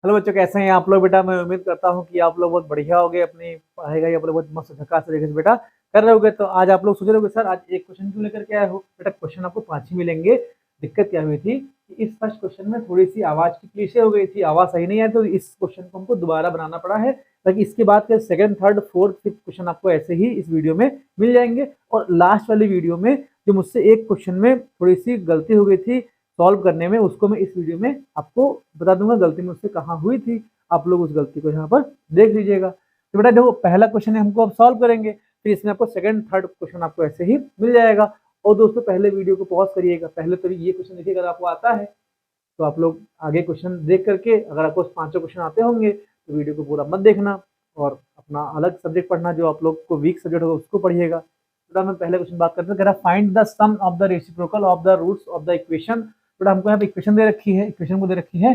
Hello बच्चों, कैसे हैं आप लोग? बेटा मैं उम्मीद करता हूँ कि आप लोग बहुत बढ़िया होगे, अपनी पढ़ाई का आप लोग बहुत मस्त झकास तरीके से बेटा कर रहे होगे। तो आज आप लोग सोच रहे होगे सर आज एक क्वेश्चन क्यों लेकर के आए हो? बेटा क्वेश्चन आपको 5 ही मिलेंगे। दिक्कत क्या हुई थी कि इस फर्स्ट क्वेश्चन में थोड़ी सी आवाज की क्लीशे हो गई थी, आवाज सही नहीं आई, तो इस क्वेश्चन को हमको दोबारा बनाना पड़ा है, ताकि इसके बाद के second third fourth fifth question आपको ऐसे ही इस वीडियो में मिल जाएंगे। और लास्ट वाली वीडियो में जो मुझसे एक क्वेश्चन में थोड़ी सी गलती हो गई थी सॉल्व करने में, उसको मैं इस वीडियो में आपको बता दूंगा गलती मुझसे कहाँ हुई थी। आप लोग उस गलती को यहाँ पर देख लीजिएगा। तो बेटा देखो, पहला क्वेश्चन है हमको अब सॉल्व करेंगे, फिर इसमें आपको सेकंड थर्ड क्वेश्चन आपको ऐसे ही मिल जाएगा। और दोस्तों पहले वीडियो को पॉज करिएगा, पहले तो ये क्वेश्चन देखिए, अगर आपको आता है तो आप लोग आगे क्वेश्चन देख करके, अगर आपको पांचों क्वेश्चन आते होंगे तो वीडियो को पूरा मत देखना और अपना अलग सब्जेक्ट पढ़ना, जो आप लोग को वीक सब्जेक्ट होगा उसको पढ़िएगा। बेटा मैं पहले क्वेश्चन बात करते हैं, कह रहा find the sum of the reciprocal of the roots of the equation. बेटा हमको यहाँ पे इक्वेशन दे रखी है, इक्वेशन को दे रखी है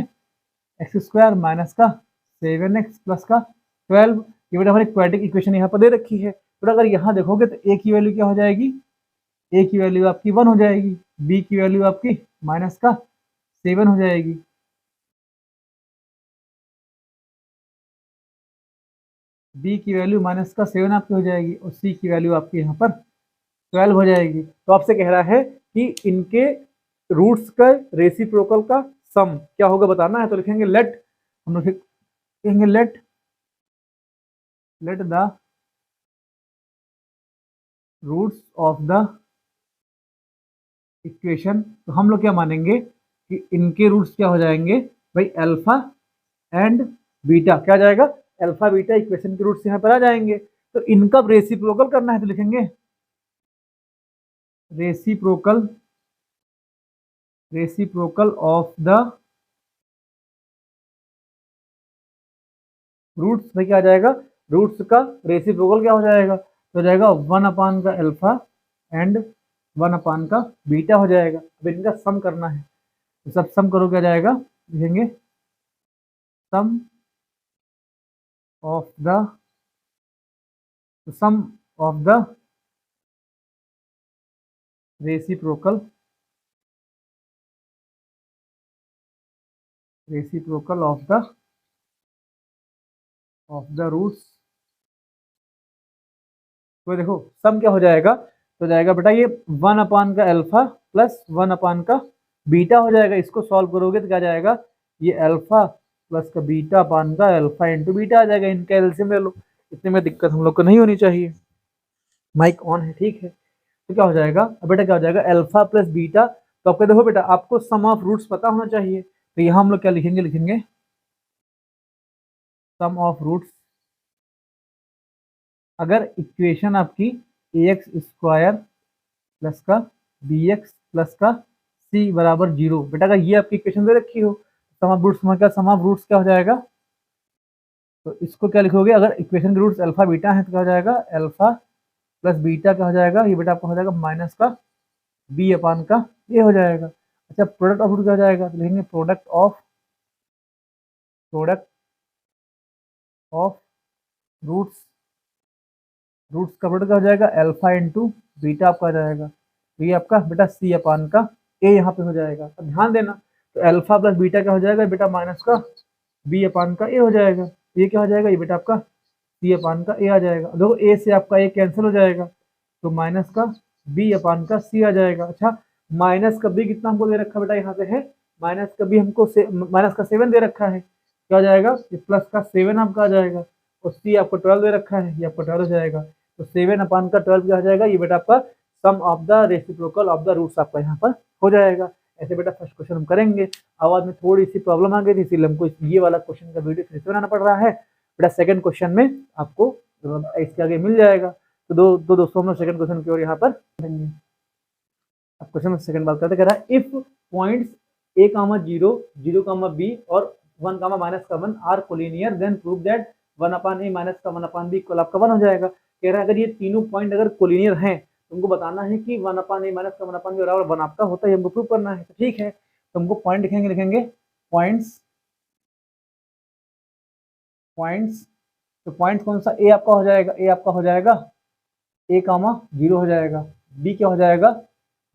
एक्स स्क्वायर माइनस का 7x प्लस का 12। ये बेटा हमारी क्वाड्रेटिक इक्वेशन यहाँ पर दे रखी है। बेटा अगर यहाँ देखोगे तो ए की वैल्यू क्या हो जाएगी? ए की वैल्यू आपकी 1 हो जाएगी, बी की वैल्यू आपकी माइनस का 7 हो जाएगी, बी की वैल्यू माइनस का 7 आपकी हो जाएगी, और सी की वैल्यू आपकी यहाँ पर 12 हो जाएगी। तो आपसे कह रहा है कि इनके रूट्स का रेसिप्रोकल का सम क्या होगा बताना है। तो लिखेंगे लेट, हम लोग लिखेंगे let the roots of the equation. तो हम लोग क्या मानेंगे कि इनके रूट्स क्या हो जाएंगे भाई? Alpha and beta. क्या आ जाएगा? अल्फा बीटा इक्वेशन के रूट्स यहाँ पर आ जाएंगे। तो इनका रेसिप्रोकल करना है, तो लिखेंगे रेसिप्रोकल ऑफ द रूट्स में क्या आ जाएगा? रूट्स का रेसिप्रोकल क्या हो जाएगा? तो हो जाएगा 1 अपान का अल्फा एंड 1 अपान का बीटा हो जाएगा। अब इनका सम करना है, तो सब सम करो क्या जाएगा? लिखेंगे sum of the sum of the reciprocal of the roots. तो देखो सम क्या हो जाएगा? तो जाएगा बेटा ये 1 अपान का अल्फा प्लस 1 अपान का बीटा हो जाएगा। इसको सॉल्व करोगे तो क्या जाएगा? ये अल्फा प्लस का बीटा अपान का अल्फा इंटू बीटा आ जाएगा। इनका एलसीएम ले लो, इतने में दिक्कत हम लोग को नहीं होनी चाहिए। माइक ऑन है, ठीक है। तो क्या हो जाएगा अब बेटा? क्या हो जाएगा? Alpha plus beta. तो आपको देखो बेटा, आपको सम ऑफ रूट्स पता होना चाहिए, तो यहाँ हम लोग क्या लिखेंगे? लिखेंगे सम ऑफ रूट्स। अगर इक्वेशन आपकी ए एक्स स्क्वायर प्लस का बी एक्स प्लस का सी बराबर 0, बेटा अगर ये आपकी इक्वेशन दे रखी हो, सम ऑफ रूट्स में क्या, सम ऑफ रूट्स क्या हो जाएगा? तो इसको क्या लिखोगे? अगर इक्वेशन के रूट्स अल्फा बीटा है तो क्या हो जाएगा? अल्फा प्लस बीटा क्या हो जाएगा? ये बेटा आपका हो जाएगा माइनस का बी अपान का ए हो जाएगा। अच्छा, प्रोडक्ट ऑफ रूट क्या हो जाएगा? तो लिखेंगे प्रोडक्ट ऑफ रूट्स। रूट्स का प्रोडक्ट क्या हो जाएगा? अल्फा इंटू बीटा आपका आ जाएगा। तो ये आपका बेटा सी अपान का ए यहाँ पे हो जाएगा। तो ध्यान देना, तो अल्फा प्लस बीटा क्या हो जाएगा बेटा? माइनस का बी अपान का ए हो जाएगा। तो ये क्या हो जाएगा? ये बेटा आपका सी अपान का ए आ जाएगा। देखो ए से आपका ए कैंसिल हो जाएगा, तो माइनस का बी अपान का सी आ जाएगा। अच्छा, माइनस का बी कितना हमको दे रखा बेटा? यहाँ पे है माइनस का बी हमको माइनस का 7 दे रखा है। क्या हो जाएगा? ये प्लस का 7 आपका आ जाएगा, और सी आपको 12 दे रखा है, ये आपको 12 हो जाएगा। तो 7 अपान का 12 क्या हो जाएगा? ये बेटा आपका sum of the reciprocal of the roots आपका यहाँ पर हो जाएगा। ऐसे बेटा फर्स्ट क्वेश्चन हम करेंगे। आवाज में थोड़ी सी प्रॉब्लम आ गई थी, इसीलिए हमको ये वाला क्वेश्चन का वीडियो फिर से बनाना पड़ रहा है। बेटा सेकंड क्वेश्चन में आपको इसके आगे मिल जाएगा। तो दोस्तों हम लोग सेकंड क्वेश्चन की ओर यहाँ पर बढ़ेंगे। अब क्वेश्चन में सेकंड बात करते, कह रहा है इफ पॉइंट्स a, 0, 0, b और 1, -1 are collinear then prove that 1 upon a minus का 1 अपान b इक्वल आपका 1 हो जाएगा। कह रहा है अगर ये तीनों पॉइंट अगर कोलिनियर हैं, तुमको बताना है कि 1 अपान a माइनस का 1 अपान b बराबर 1 आपका होता है, हमको प्रूव करना है। तो ठीक है, तो हमको पॉइंट लिखेंगे पॉइंट्स। तो पॉइंट कौन सा? ए आपका हो जाएगा, ए आपका हो जाएगा a, 0 हो जाएगा, b क्या हो जाएगा?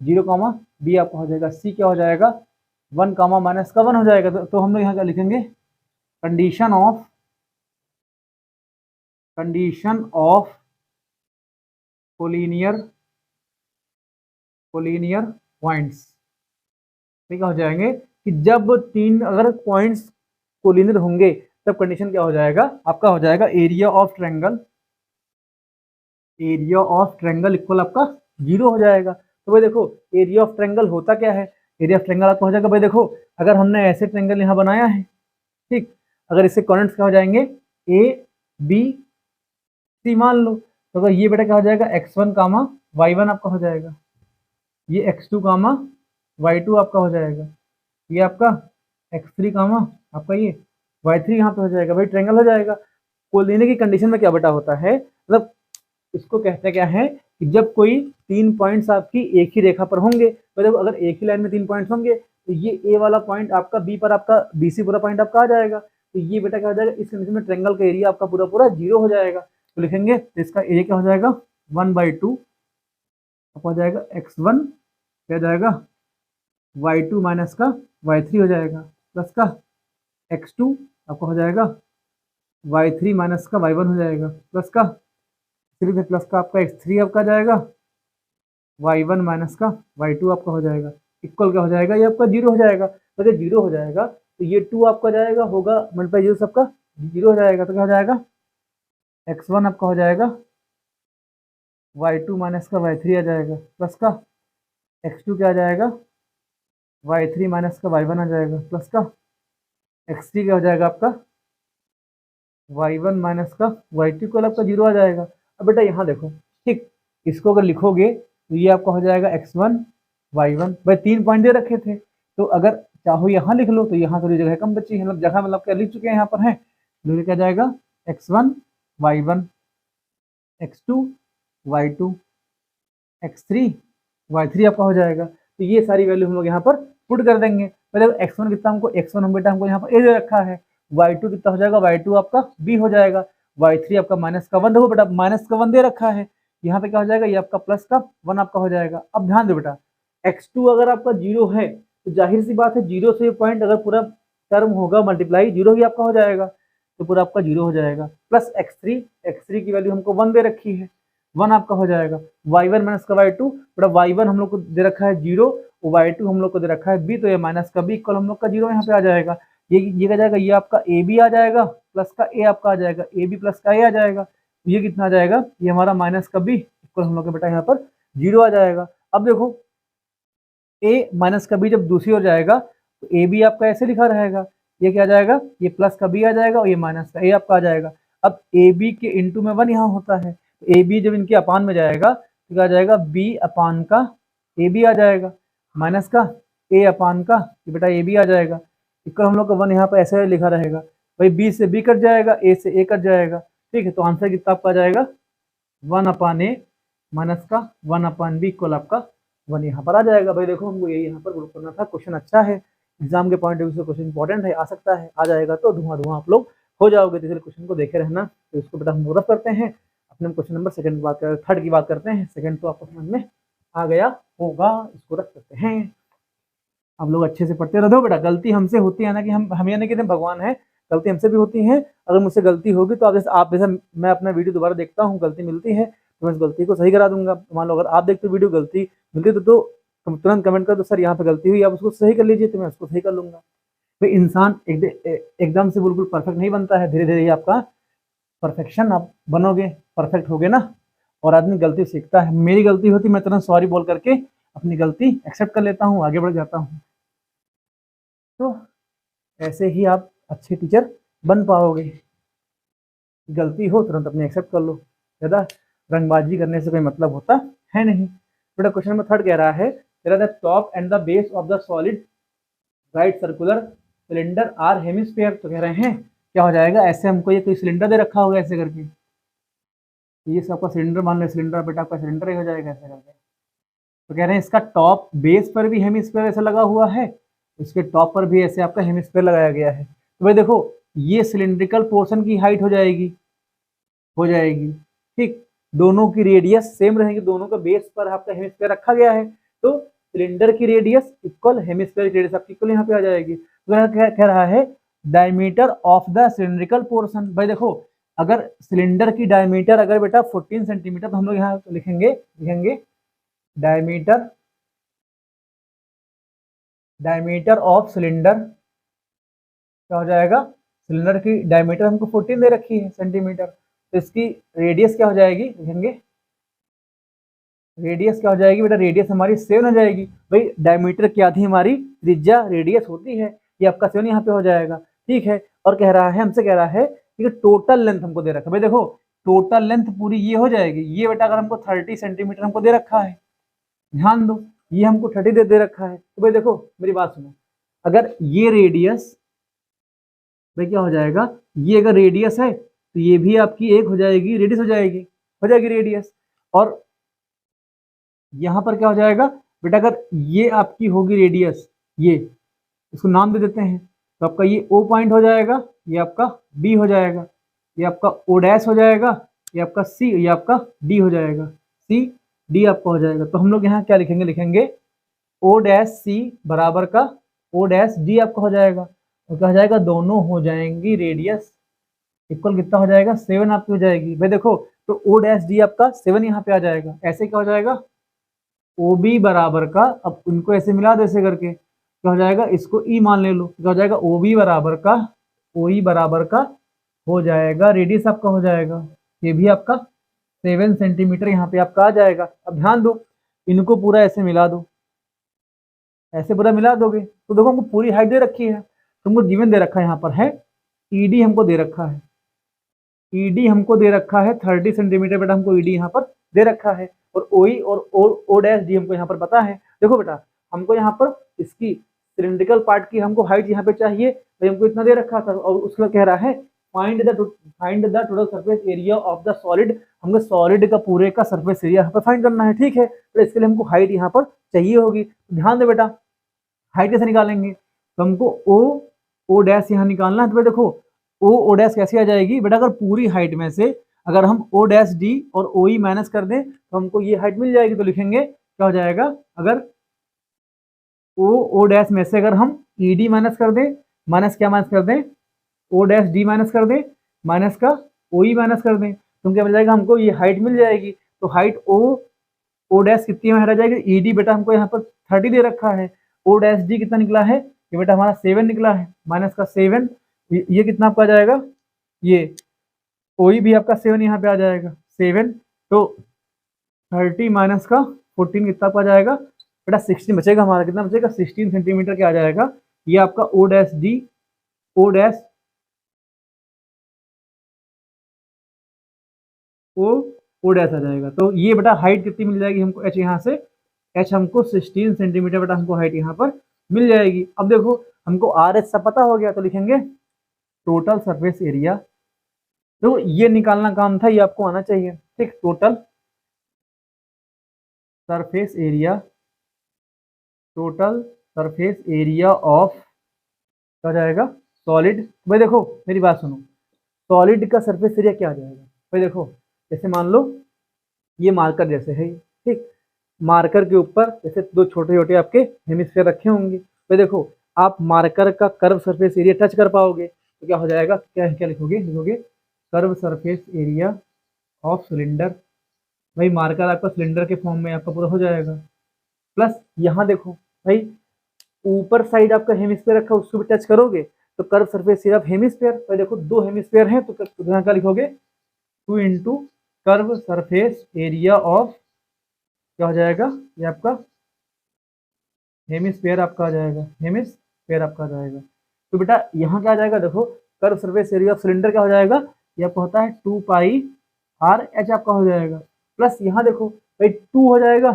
0, b आपका हो जाएगा, c क्या हो जाएगा? 1, -1 हो जाएगा। तो हम लोग यहाँ क्या लिखेंगे? कंडीशन ऑफ कोलिनियर पॉइंट्स, ठीक हो जाएंगे कि जब तीन अगर पॉइंट्स कोलिनियर होंगे तब कंडीशन क्या हो जाएगा, आपका हो जाएगा एरिया ऑफ ट्रायंगल इक्वल आपका 0 हो जाएगा। तो भाई देखो एरिया ऑफ ट्रायंगल होता क्या है, एरिया ऑफ ट्रायंगल आपका हो जाएगा, भाई देखो अगर हमने ऐसे ट्रायंगल यहाँ बनाया है, ठीक, अगर इससे कॉर्नर्स क्या हो जाएंगे ए बी सी मान लो, तो अगर ये बेटा क्या हो जाएगा x1 कामा y1 आपका हो जाएगा, ये x2 कामा y2 आपका हो जाएगा, ये आपका x3 कामा आपका ये y3 यहाँ पे हो जाएगा, भाई ट्रायंगल हो जाएगा। कोलिनियर की कंडीशन में क्या बेटा होता है, मतलब इसको कहते क्या है कि जब कोई 3 पॉइंट्स आपकी एक ही रेखा पर होंगे, मतलब अगर एक ही लाइन में 3 पॉइंट्स होंगे तो ये ए वाला पॉइंट आपका बी पर आपका बी सी पूरा पॉइंट आपका आ जाएगा, तो ये बेटा क्या हो जाएगा, इस कंडीशन में ट्रायंगल का एरिया आपका पूरा पूरा 0 हो जाएगा। तो लिखेंगे तो इसका एरिया क्या हो जाएगा 1/2 हो जाएगा x1 क्या जाएगा y2 माइनस का y3 हो जाएगा, प्लस का x2 आपका हो जाएगा y3 माइनस का y1 हो जाएगा, प्लस का प्लस का आपका x3 आपका जाएगा y1 माइनस का y2 आपका हो जाएगा, इक्वल क्या हो जाएगा, ये आपका 0 हो जाएगा। तो जब 0 हो जाएगा तो ये 2 आपका जाएगा होगा मल्टीप्लाई 0 सबका 0 हो जाएगा, तो क्या हो जाएगा x1 आपका हो जाएगा y2 माइनस का y3 आ जाएगा, प्लस का x2 क्या आ जाएगा y3 माइनस का y1 आ जाएगा, प्लस का x3 क्या हो जाएगा आपका y1 माइनस का y2 को आपका 0 आ जाएगा। अब बेटा यहाँ देखो, ठीक, इसको अगर लिखोगे तो ये आपका हो जाएगा x1 y1, भाई 3 पॉइंट दे रखे थे, तो अगर चाहो यहाँ लिख लो, तो यहाँ थोड़ी जगह कम बची है, मतलब जगह मतलब क्या लिख चुके हैं यहाँ पर है, तो क्या जाएगा x1 y1 x2 y2 x3 y3 आपका हो जाएगा। तो ये सारी वैल्यू हम लोग यहाँ पर पुट कर देंगे। पहले x1 कितना हमको x1 बेटा हमको यहाँ पर ए दे रखा है, y2 कितना हो जाएगा y2 आपका b हो जाएगा, y3 आपका माइनस का 1 देखो बेटा माइनस का 1 दे रखा है, यहाँ पे क्या हो जाएगा ये आपका प्लस का 1 आपका हो जाएगा। अब ध्यान दो बेटा x2 अगर आपका 0 है तो जाहिर सी बात है 0 से पॉइंट अगर पूरा टर्म होगा मल्टीप्लाई 0 ही आपका हो जाएगा, तो पूरा आपका 0 हो जाएगा, प्लस x3 की वैल्यू हमको 1 दे रखी है, 1 आपका हो जाएगा, y1 माइनस का y2 बड़ा y1 हम लोग को दे रखा है 0, y2 हम लोग को दे रखा है b, तो ये माइनस का b इक्वल हम लोग का 0 यहाँ पे आ जाएगा। ये क्या जाएगा, ये आपका ए बी आ जाएगा, प्लस का ए आपका आ जाएगा, ए बी प्लस का ए आ जाएगा, ये कितना आ जाएगा, ये हमारा माइनस का बी इक्वल हम लोग का बेटा यहाँ पर 0 आ जाएगा। अब देखो ए माइनस का बी जब दूसरी ओर जाएगा तो ए बी आपका ऐसे लिखा रहेगा, ये क्या आ जाएगा, ये प्लस का बी आ जाएगा और ये माइनस का ए आपका आ जाएगा। अब ए बी के इंटू में 1 यहाँ होता है, तो ए बी जब इनके अपान में जाएगा तो क्या आ जाएगा बी अपान का ए बी आ जाएगा, माइनस का ए अपान का ये बेटा ए बी आ जाएगा, इक्वल हम लोग का 1 यहाँ पर ऐसे लिखा रहेगा, भाई बी से बी कट जाएगा, ए से ए कट जाएगा, ठीक है, तो आंसर कितना आपका आ जाएगा 1 अपान ए माइनस का 1 अपान बी इक्वल आपका 1 यहाँ पर आ जाएगा। भाई देखो हमको यही यहाँ पर ग्रुप करना था, क्वेश्चन अच्छा है, एग्जाम के पॉइंट ऑफ व्यू से क्वेश्चन इंपॉर्टेंट है, आ सकता है, आ जाएगा तो धुआं धुआं आप लोग हो जाओगे, तो इसलिए क्वेश्चन को देखे रहना। तो इसको बेटा हम रफ करते हैं, अपने क्वेश्चन नंबर सेकंड की बात कर थर्ड की बात करते हैं, सेकंड तो आपको समझ में आ गया होगा, इसको रख करते हैं। आप लोग अच्छे से पढ़ते रहो बेटा, गलती हमसे होती है ना कि हम ये नहीं कहते भगवान है, गलती हमसे भी होती है, अगर मुझसे गलती होगी तो आप जैसे मैं अपना वीडियो दोबारा देखता हूँ, गलती मिलती है तो मैं इस गलती को सही करा दूंगा। मान लो अगर आप देखते वीडियो गलती मिलती तो तुरंत कमेंट कर दो सर यहाँ पे गलती हुई, आप उसको सही कर लीजिए, तो मैं उसको सही कर लूंगा। तो इंसान एकदम से बिल्कुल परफेक्ट नहीं बनता है, धीरे धीरे ही आपका परफेक्शन आप बनोगे, परफेक्ट होगे ना, और आदमी गलती सीखता है। मेरी गलती होती मैं तुरंत सॉरी बोल करके अपनी गलती एक्सेप्ट कर लेता हूँ, आगे बढ़ जाता हूँ। तो ऐसे ही आप अच्छे टीचर बन पाओगे, गलती हो तुरंत अपनी एक्सेप्ट कर लो, ज़्यादा रंगबाजी करने से कोई मतलब होता है नहीं। बेटा क्वेश्चन नंबर थर्ड कह रहा है, the top and the base of the solid right circular cylinder are hemisphere, तो कह रहे हैं क्या हो जाएगा, ऐसे हमको ये कोई सिलेंडर दे रखा होगा ऐसे करके, ये सबका सिलेंडर मान लो, सिलेंडर बेटा आपका सिलेंडर ही हो जाएगा ऐसे करके। तो कह रहे हैं इसका टॉप बेस पर भी हेमिस्फीयर ऐसा लगा हुआ है, इसके टॉप पर भी ऐसे आपका हेमिस्फीयर लगाया गया है। तो भाई देखो ये सिलिंड्रिकल पोर्शन की हाइट हो जाएगी, ठीक, दोनों की रेडियस सेम रहेगी, दोनों का बेस पर आपका हेमिस्फीयर रखा गया है, तो सिलेंडर की रेडियस इक्वल हेमिस्फीयर की रेडियस आपकी इक्वल यहाँ पे आ जाएगी। तो कह रहा है diameter of the cylindrical portion. भाई देखो, अगर सिलेंडर की डायमीटर अगर बेटा 14 सेंटीमीटर, तो हम लोग यहाँ लिखेंगे डायमीटर ऑफ सिलेंडर क्या हो जाएगा, सिलेंडर की डायमीटर हमको 14 दे रखी है सेंटीमीटर, तो इसकी रेडियस क्या हो जाएगी, लिखेंगे रेडियस क्या हो जाएगी बेटा, रेडियस हमारी 7 हो जाएगी। भाई डायमीटर क्या थी हमारी, त्रिज्या रेडियस होती है, ये आपका 7 यहाँ पे हो जाएगा। ठीक है, और कह रहा है, हमसे कह रहा है कि टोटल लेंथ हमको दे रखा है। भाई देखो, टोटल लेंथ पूरी ये हो जाएगी, ये बेटा अगर हमको 30 सेंटीमीटर हमको दे रखा है, ध्यान दो, ये हमको 30 दे रखा है, तो भाई देखो मेरी बात सुनो, अगर ये रेडियस, भाई क्या हो जाएगा, ये अगर रेडियस है तो ये भी आपकी एक हो जाएगी, रेडियस हो जाएगी रेडियस। और यहाँ पर क्या हो जाएगा बेटा, अगर ये आपकी होगी रेडियस, ये इसको नाम दे देते हैं, तो आपका ये O पॉइंट हो जाएगा, ये आपका B हो जाएगा, ये आपका O डैश हो जाएगा, ये आपका C, ये आपका D हो जाएगा, C D आपका हो जाएगा। तो हम लोग यहाँ क्या लिखेंगे O डैश C बराबर का O डैश D आपका हो जाएगा, और क्या हो जाएगा, दोनों हो जाएंगी रेडियस इक्वल कितना हो जाएगा, 7 आपकी हो जाएगी। भाई देखो, तो O डैश D आपका 7 यहाँ पे आ जाएगा, ऐसे क्या हो जाएगा, ओ बी बराबर का, अब उनको ऐसे मिला दो ऐसे करके, क्या हो जाएगा, इसको ई मान ले लो, क्या हो जाएगा, ओ बी बराबर का ओ ई बराबर का हो जाएगा, रेडियस आपका हो जाएगा, ये भी आपका 7 सेंटीमीटर यहाँ पे आपका आ जाएगा। अब ध्यान दो, इनको पूरा ऐसे मिला दो, ऐसे पूरा मिला दोगे तो देखो हमको पूरी हाइट दे रखी है, तुमको गिवन दे रखा है, यहाँ पर है ईडी हमको दे रखा है, ईडी हमको दे रखा है 30 सेंटीमीटर बेटा, हमको ईडी यहाँ पर दे रखा है, और ओई और ओ डैश डी हमको यहाँ पर पता है। देखो बेटा, हमको यहाँ पर इसकी सिलिंड्रिकल पार्ट की हमको हाइट यहाँ पे चाहिए, तो हमको इतना दे रखा था, और उसका कह रहा है find the total surface area of the solid, हमको सॉलिड का पूरे का सरफेस एरिया यहाँ पर फाइंड करना है। ठीक है, तो इसके लिए हमको हाइट यहाँ पर चाहिए होगी, ध्यान दे बेटा, हाइट कैसे निकालेंगे, तो हमको ओ डैश यहाँ निकालना है। तो भाई देखो, ओ डैश कैसे आ जाएगी बेटा, अगर पूरी हाइट में से अगर हम ओ डैश डी और ओ ई माइनस कर दें तो हमको ये हाइट मिल जाएगी, तो लिखेंगे क्या हो जाएगा, अगर ओ डैश में से अगर हम ई डी माइनस कर दें, माइनस क्या माइनस कर दें, ओ डैश डी माइनस कर दें, माइनस का ओ ई माइनस कर दें, तो क्या मिल जाएगा, हमको ये हाइट मिल जाएगी। तो हाइट ओ डैश कितनी में हटा जाएगी, ई डी बेटा हमको यहाँ पर 30 दे रखा है, ओ डैश डी कितना निकला है, ये बेटा हमारा 7 निकला है, माइनस का 7, ये कितना आपका आ जाएगा, ये ओई भी आपका 7 यहाँ पे आ जाएगा 7, तो 30 माइनस का 14 कितना आपका आ जाएगा बेटा, 16 बचेगा हमारा, कितना बचेगा, 16 सेंटीमीटर क्या आ जाएगा, ये आपका o dash d o dash o dash आ जाएगा। तो ये बेटा हाइट कितनी मिल जाएगी हमको, एच यहाँ से, एच हमको 16 सेंटीमीटर बेटा हमको हाइट यहाँ पर मिल जाएगी। अब देखो हमको आर एच सब पता हो गया, तो लिखेंगे टोटल सरफेस एरिया, तो ये निकालना काम था, ये आपको आना चाहिए। ठीक, total surface area, total surface area of क्या जाएगा, सॉलिड। भाई देखो मेरी बात सुनो, सॉलिड का सरफेस एरिया क्या आ जाएगा, भाई देखो जैसे मान लो ये मार्कर जैसे है, ठीक, मार्कर के ऊपर जैसे दो छोटे छोटे आपके हेमिस्फीयर रखे होंगे, भाई देखो आप मार्कर का कर्व सरफेस एरिया टच कर पाओगे तो क्या हो जाएगा, क्या क्या लिखोगे curve surface area of cylinder. भाई मार्कर आपका सिलेंडर के फॉर्म में आपका पूरा हो जाएगा, प्लस यहाँ देखो भाई ऊपर साइड आपका हेमिस्फीयर रखा, उसको भी टच करोगे तो curve surface area of hemisphere. भाई देखो दो हेमिस्फीयर हैं, तो यहाँ क्या लिखोगे, 2 into curve surface area of क्या हो जाएगा, ये आपका हेमिस्फीयर आपका आ जाएगा, हेमिस्फीयर आपका आ जाएगा। तो बेटा यहाँ क्या आ जाएगा, देखो curve surface area of cylinder क्या हो जाएगा, ये आपका होता है 2 पाई आर एच आपका हो जाएगा, प्लस यहाँ देखो भाई 2 हो जाएगा,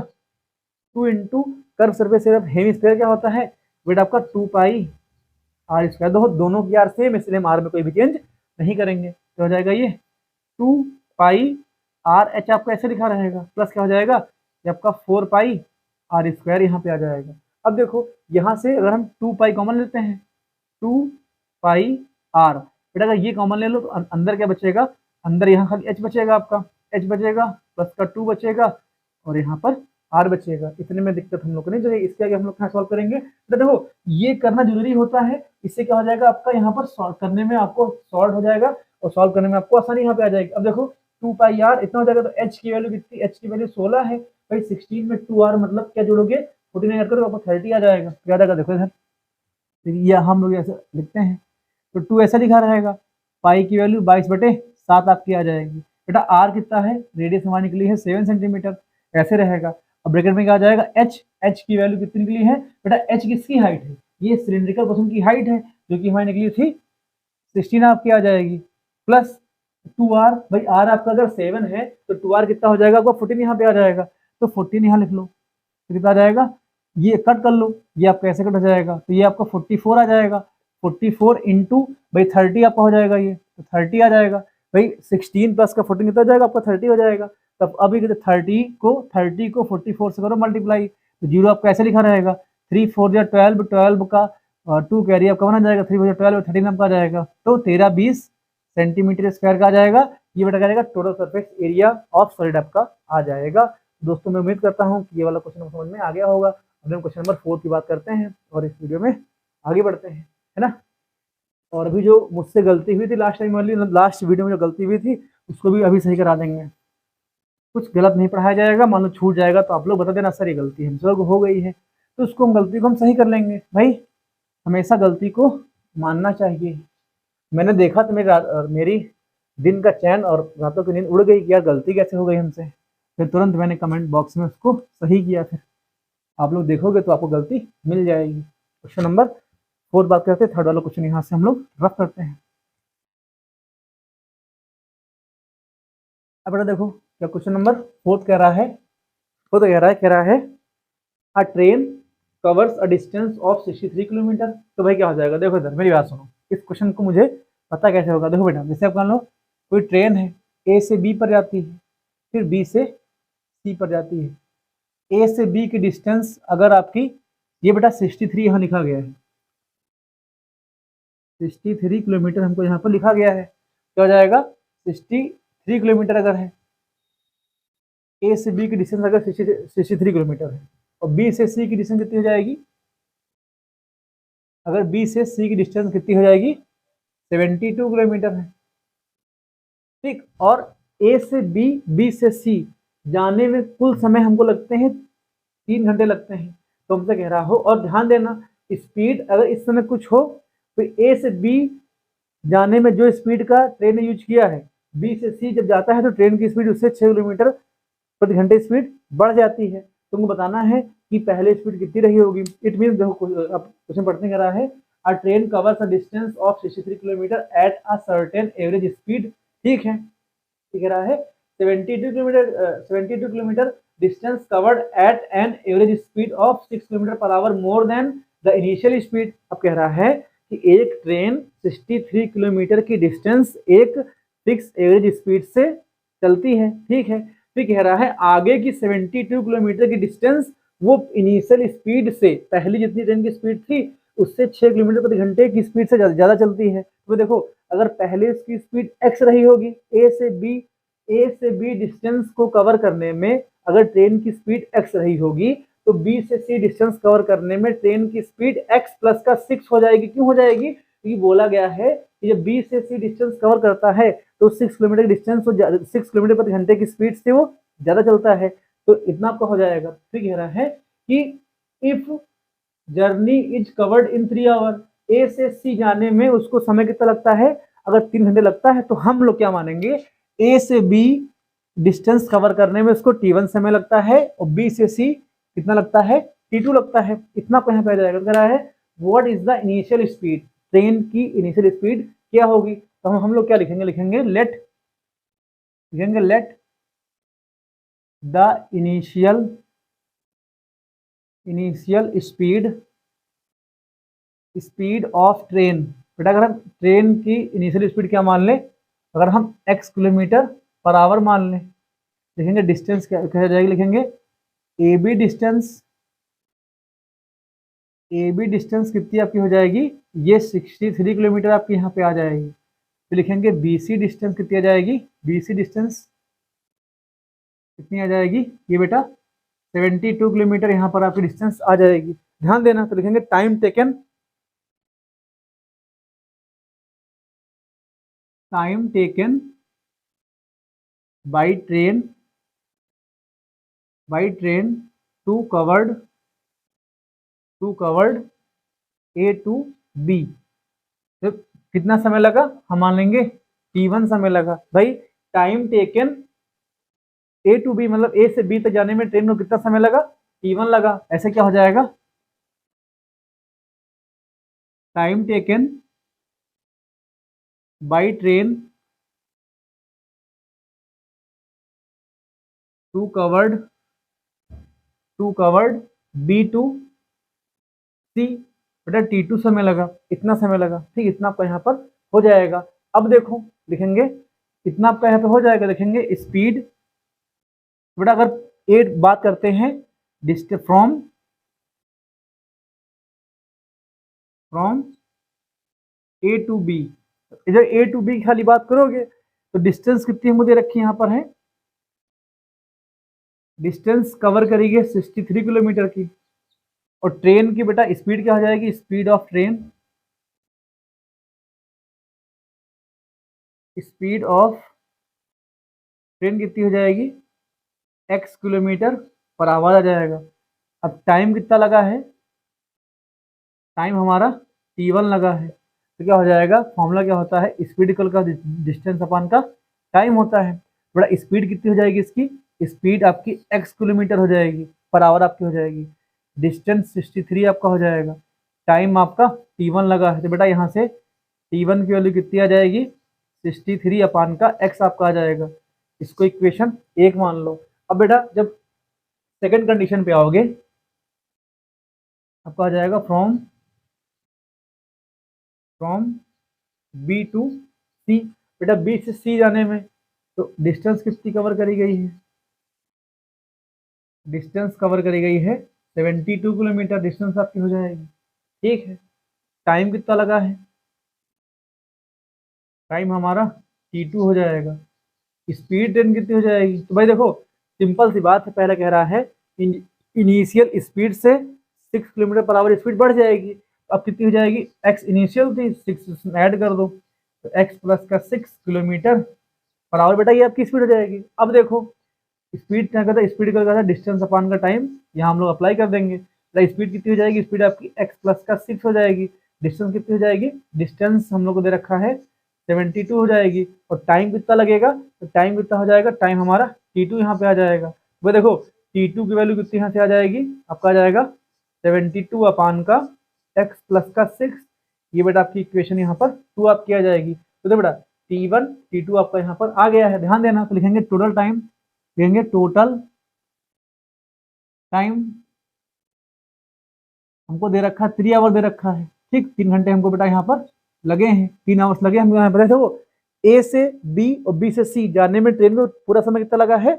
2 into curve surface area of hemisphere क्या होता है बेटा आपका 2 पाई आर स्क्वायर। देखो दोनों की आर सेम, इसलिए हम आर में कोई भी चेंज नहीं करेंगे, तो हो जाएगा ये 2 पाई आर एच आपका ऐसे लिखा रहेगा, प्लस क्या हो जाएगा, ये आपका 4 पाई आर स्क्वायर यहाँ पे आ जाएगा। अब देखो यहाँ से अगर हम 2 पाई कॉमन लेते हैं, 2 पाई आर, बेटा अगर ये कॉमन ले लो तो अंदर क्या बचेगा, अंदर यहाँ खाली एच बचेगा आपका, एच बचेगा प्लस का 2 बचेगा, और यहाँ पर आर बचेगा। इतने में दिक्कत हम लोग को नहीं चाहिए। इसके आगे हम लोग कहाँ सॉल्व करेंगे, तो देखो ये करना जरूरी होता है। इससे क्या हो जाएगा आपका यहाँ पर सॉल्व करने में आपको सॉल्व हो जाएगा और सॉल्व करने में आपको आसानी यहाँ पे आ जाएगी। अब देखो 2 पाई आर इतना हो जाएगा, तो एच की वैल्यू कितनी, एच की वैल्यू 16 है भाई। 16 में 2r मतलब क्या जोड़ोगे, 14 ऐड करो आपको 30 आ जाएगा। क्या आ जाएगा देखो इधर, ये हम लोग ऐसे लिखते हैं, तो 2 ऐसा लिखा रहेगा। पाई की वैल्यू 22/7 आपकी आ जाएगी। बेटा आर कितना है, रेडियस हमारी निकली है 7 सेंटीमीटर, ऐसे रहेगा। अब ब्रैकेट में क्या आ जाएगा, एच, एच की वैल्यू कितनी निकली है बेटा, एच किसकी हाइट है, ये सिलिंड्रिकल पर्सन की हाइट है जो कि हमारी निकली थी 16 आपकी आ जाएगी, प्लस 2r भाई, आर आपका अगर 7 है तो 2r कितना हो जाएगा आपका 14 यहाँ पे आ जाएगा, तो 14 यहाँ लिख लो, तो कितना आ जाएगा, ये कट कर लो, ये आपका ऐसे कट हो जाएगा, तो ये आपका 44 आ जाएगा। 44 इंटू भाई 30 आपका हो जाएगा, ये तो 30 आ जाएगा भाई। 16 प्लस का 14 कितना हो जाएगा आपका 30 हो जाएगा। तब अभी 30 को 44 से करो मल्टीप्लाई, तो जीरो आपका ऐसे लिखा रहेगा। 3 4 या 12, 12 का 2 कैरी आपका 1 आ जाएगा, 3 4 12 13 आपका आ जाएगा, तो 13-20 सेंटीमीटर स्क्वायर का आ जाएगा। ये बेटा क्या जाएगा, total surface area of solid आपका आ जाएगा। दोस्तों मैं उम्मीद करता हूँ कि ये वाला क्वेश्चन समझ में आ गया होगा। अब हम क्वेश्चन नंबर 4 की बात करते हैं और इस वीडियो में आगे बढ़ते हैं, है ना। और अभी जो मुझसे गलती हुई थी लास्ट टाइम वाली, लास्ट वीडियो में जो गलती हुई थी उसको भी अभी सही करा देंगे। कुछ गलत नहीं पढ़ाया जाएगा, मान लो छूट जाएगा तो आप लोग बता देना सर ये गलती हमसे लोग हो गई है, तो उसको हम गलती को हम सही कर लेंगे। भाई हमेशा गलती को मानना चाहिए। मैंने देखा तो मेरी दिन का चैन और रातों की नींद उड़ गई कि यार गलती कैसे हो गई हमसे, फिर तुरंत मैंने कमेंट बॉक्स में उसको सही किया। फिर आप लोग देखोगे तो आपको गलती मिल जाएगी। क्वेश्चन नंबर 4 बात करते हैं, थर्ड वाला क्वेश्चन यहाँ से हम लोग रफ करते हैं। अब बेटा देखो क्या क्वेश्चन नंबर 4 कह रहा है, वो तो कह रहा है a train covers a distance of 63 kilometre. तो भाई क्या हो जाएगा, देखो इधर मेरी बात सुनो, इस क्वेश्चन को मुझे पता कैसे होगा। देखो बेटा जैसे आप मान लो कोई ट्रेन है, ए से बी पर जाती है, फिर बी से सी पर जाती है। ए से बी की डिस्टेंस अगर आपकी, ये बेटा 63 यहाँ लिखा गया है, 63 किलोमीटर हमको यहाँ पर लिखा गया है। क्या हो जाएगा, 63 किलोमीटर अगर है, ए से बी की डिस्टेंस अगर 63 किलोमीटर है, और बी से सी की डिस्टेंस कितनी हो जाएगी, अगर बी से सी की डिस्टेंस कितनी हो जाएगी, 72 किलोमीटर है, ठीक। और ए से बी, बी से सी जाने में कुल समय हमको लगते हैं 3 घंटे लगते हैं। तो हमसे कह रहा हो, और ध्यान देना स्पीड अगर इस समय कुछ हो तो ए से बी जाने में जो स्पीड का ट्रेन ने यूज किया है, बी से सी जब जाता है तो ट्रेन की स्पीड उससे 6 किलोमीटर प्रति घंटे स्पीड बढ़ जाती है। तुमको बताना है कि पहले स्पीड कितनी रही होगी। इट मीन देखो अब क्वेश्चन पढ़ने कह रहा है a train covers a distance of 63 kilometre at a certain average speed, ठीक है। कह रहा है 72 kilometre distance covered at an average speed of 6 kilometre per hour more than the initial speed. अब कह रहा है कि एक ट्रेन 63 किलोमीटर की डिस्टेंस एक फिक्स एवरेज स्पीड से चलती है, ठीक है। फिर कह रहा है आगे की 72 किलोमीटर की डिस्टेंस वो इनिशियल स्पीड से, पहली जितनी ट्रेन की स्पीड थी उससे 6 किलोमीटर प्रति घंटे की स्पीड से ज़्यादा चलती है। तो देखो अगर पहले इसकी स्पीड x रही होगी, ए से बी डिस्टेंस को कवर करने में अगर ट्रेन की स्पीड x रही होगी, तो बी से सी डिस्टेंस कवर करने में ट्रेन की स्पीड x प्लस का 6 हो जाएगी। क्यों हो जाएगी, क्योंकि बोला गया है कि जब बी से सी डिस्टेंस कवर करता है तो 6 किलोमीटर की डिस्टेंस, 6 किलोमीटर प्रति घंटे की स्पीड से वो ज़्यादा चलता है, तो इतना आपका हो जाएगा। फिर कह रहा है कि if journey is covered in 3 hour, A से सी जाने में उसको समय कितना लगता है, अगर 3 घंटे लगता है, तो हम लोग क्या मानेंगे, ए से बी डिस्टेंस कवर करने में उसको T1 समय लगता है और बी से सी कितना लगता है, T2 लगता है। इतना कहाँ पे आ जाएगा, कह रहा है what is the initial speed, train की इनिशियल स्पीड क्या होगी। तो हम लोग क्या लिखेंगे, लिखेंगे let the initial speed of train. बेटा अगर हम ट्रेन की इनिशियल स्पीड क्या मान लें, अगर हम x किलोमीटर पर आवर मान लें, लिखेंगे डिस्टेंस क्या हो जाएगी, लिखेंगे ए बी डिस्टेंस कितनी आपकी हो जाएगी, ये 63 किलोमीटर आपकी यहाँ पे आ जाएगी। तो लिखेंगे बी सी डिस्टेंस कितनी आ जाएगी, बी सी डिस्टेंस कितनी आ जाएगी, ये बेटा 72 किलोमीटर यहाँ पर आपकी डिस्टेंस आ जाएगी। ध्यान देना, तो लिखेंगे time taken by train to covered A to B. तो कितना समय लगा, हम मान लेंगे T1 समय लगा। भाई time taken A to B मतलब ए से बी तक जाने में ट्रेन को कितना समय लगा, T1 लगा। ऐसे क्या हो जाएगा, time taken by train to covered B to C, बेटा T2 समय लगा, इतना समय लगा। ठीक, इतना आपका यहाँ पर हो जाएगा। अब देखो लिखेंगे इतना आपका यहाँ पे हो जाएगा, लिखेंगे स्पीड। बेटा अगर ए बात करते हैं फ्रॉम ए टू बी, इधर ए टू बी खाली बात करोगे तो डिस्टेंस कितनी मुझे रखी यहाँ पर है, डिस्टेंस कवर करेगी 63 किलोमीटर की। और ट्रेन की बेटा स्पीड क्या हो जाएगी, स्पीड ऑफ ट्रेन कितनी हो जाएगी, x किलोमीटर पर आवर आ जाएगा। अब टाइम कितना लगा है, टाइम हमारा T1 लगा है। तो क्या हो जाएगा, फॉर्मूला क्या होता है, स्पीड इक्वल का डिस्टेंस अपान का टाइम होता है। बड़ा स्पीड कितनी हो जाएगी इसकी, स्पीड आपकी x किलोमीटर हो जाएगी, पर आवर आपकी हो जाएगी। डिस्टेंस 63 आपका हो जाएगा, टाइम आपका T1 लगा है। तो बेटा यहाँ से T1 की वैल्यू कितनी आ जाएगी, 63 अपान का x आपका आ जाएगा। इसको इक्वेशन 1 मान लो। अब बेटा जब सेकंड कंडीशन पे आओगे आपका आ जाएगा फ्रॉम बी टू सी। बेटा बी से सी जाने में तो डिस्टेंस कितनी कवर करी गई है, डिस्टेंस कवर करी गई है 72 किलोमीटर डिस्टेंस आपकी हो जाएगी। ठीक है, टाइम कितना लगा है, टाइम हमारा T2 हो जाएगा। स्पीड ट्रेन कितनी हो जाएगी, तो भाई देखो सिंपल सी बात है, पहले कह रहा है इनिशियल स्पीड से 6 किलोमीटर पर आवर स्पीड बढ़ जाएगी। अब कितनी हो जाएगी, x इनिशियल थी 6 ऐड कर दो तो x प्लस का 6 किलोमीटर पर आवर, बेटा ये आपकी स्पीड हो जाएगी। अब देखो स्पीड क्या कहता है, स्पीड का कहता है डिस्टेंस अपान का टाइम, यहाँ हम लोग अप्लाई कर देंगे। तो स्पीड कितनी हो जाएगी, स्पीड आपकी x प्लस का 6 हो जाएगी। डिस्टेंस कितनी हो जाएगी, डिस्टेंस हम लोग को दे रखा है 72 हो जाएगी। और टाइम कितना लगेगा, तो टाइम कितना हो जाएगा, टाइम हमारा T2 यहाँ पे आ जाएगा। वो देखो T2 की वैल्यू कितनी यहाँ से आ जाएगी, आपका आ जाएगा 72 अपान का x प्लस का 6। ये बेटा आपकी इक्वेशन यहाँ पर 2 आपकी आ जाएगी। तो देखो बेटा T1 T2 आपका यहाँ पर आ गया है। ध्यान देना, तो लिखेंगे टोटल टाइम, लिखेंगे टोटल टाइम हमको दे रखा है 3 आवर दे रखा है। ठीक, 3 घंटे हमको बेटा यहाँ पर लगे हैं, 3 आवर्स लगे हमको यहाँ पर। देखो ए से बी और बी से सी जाने में ट्रेन में पूरा समय कितना लगा है,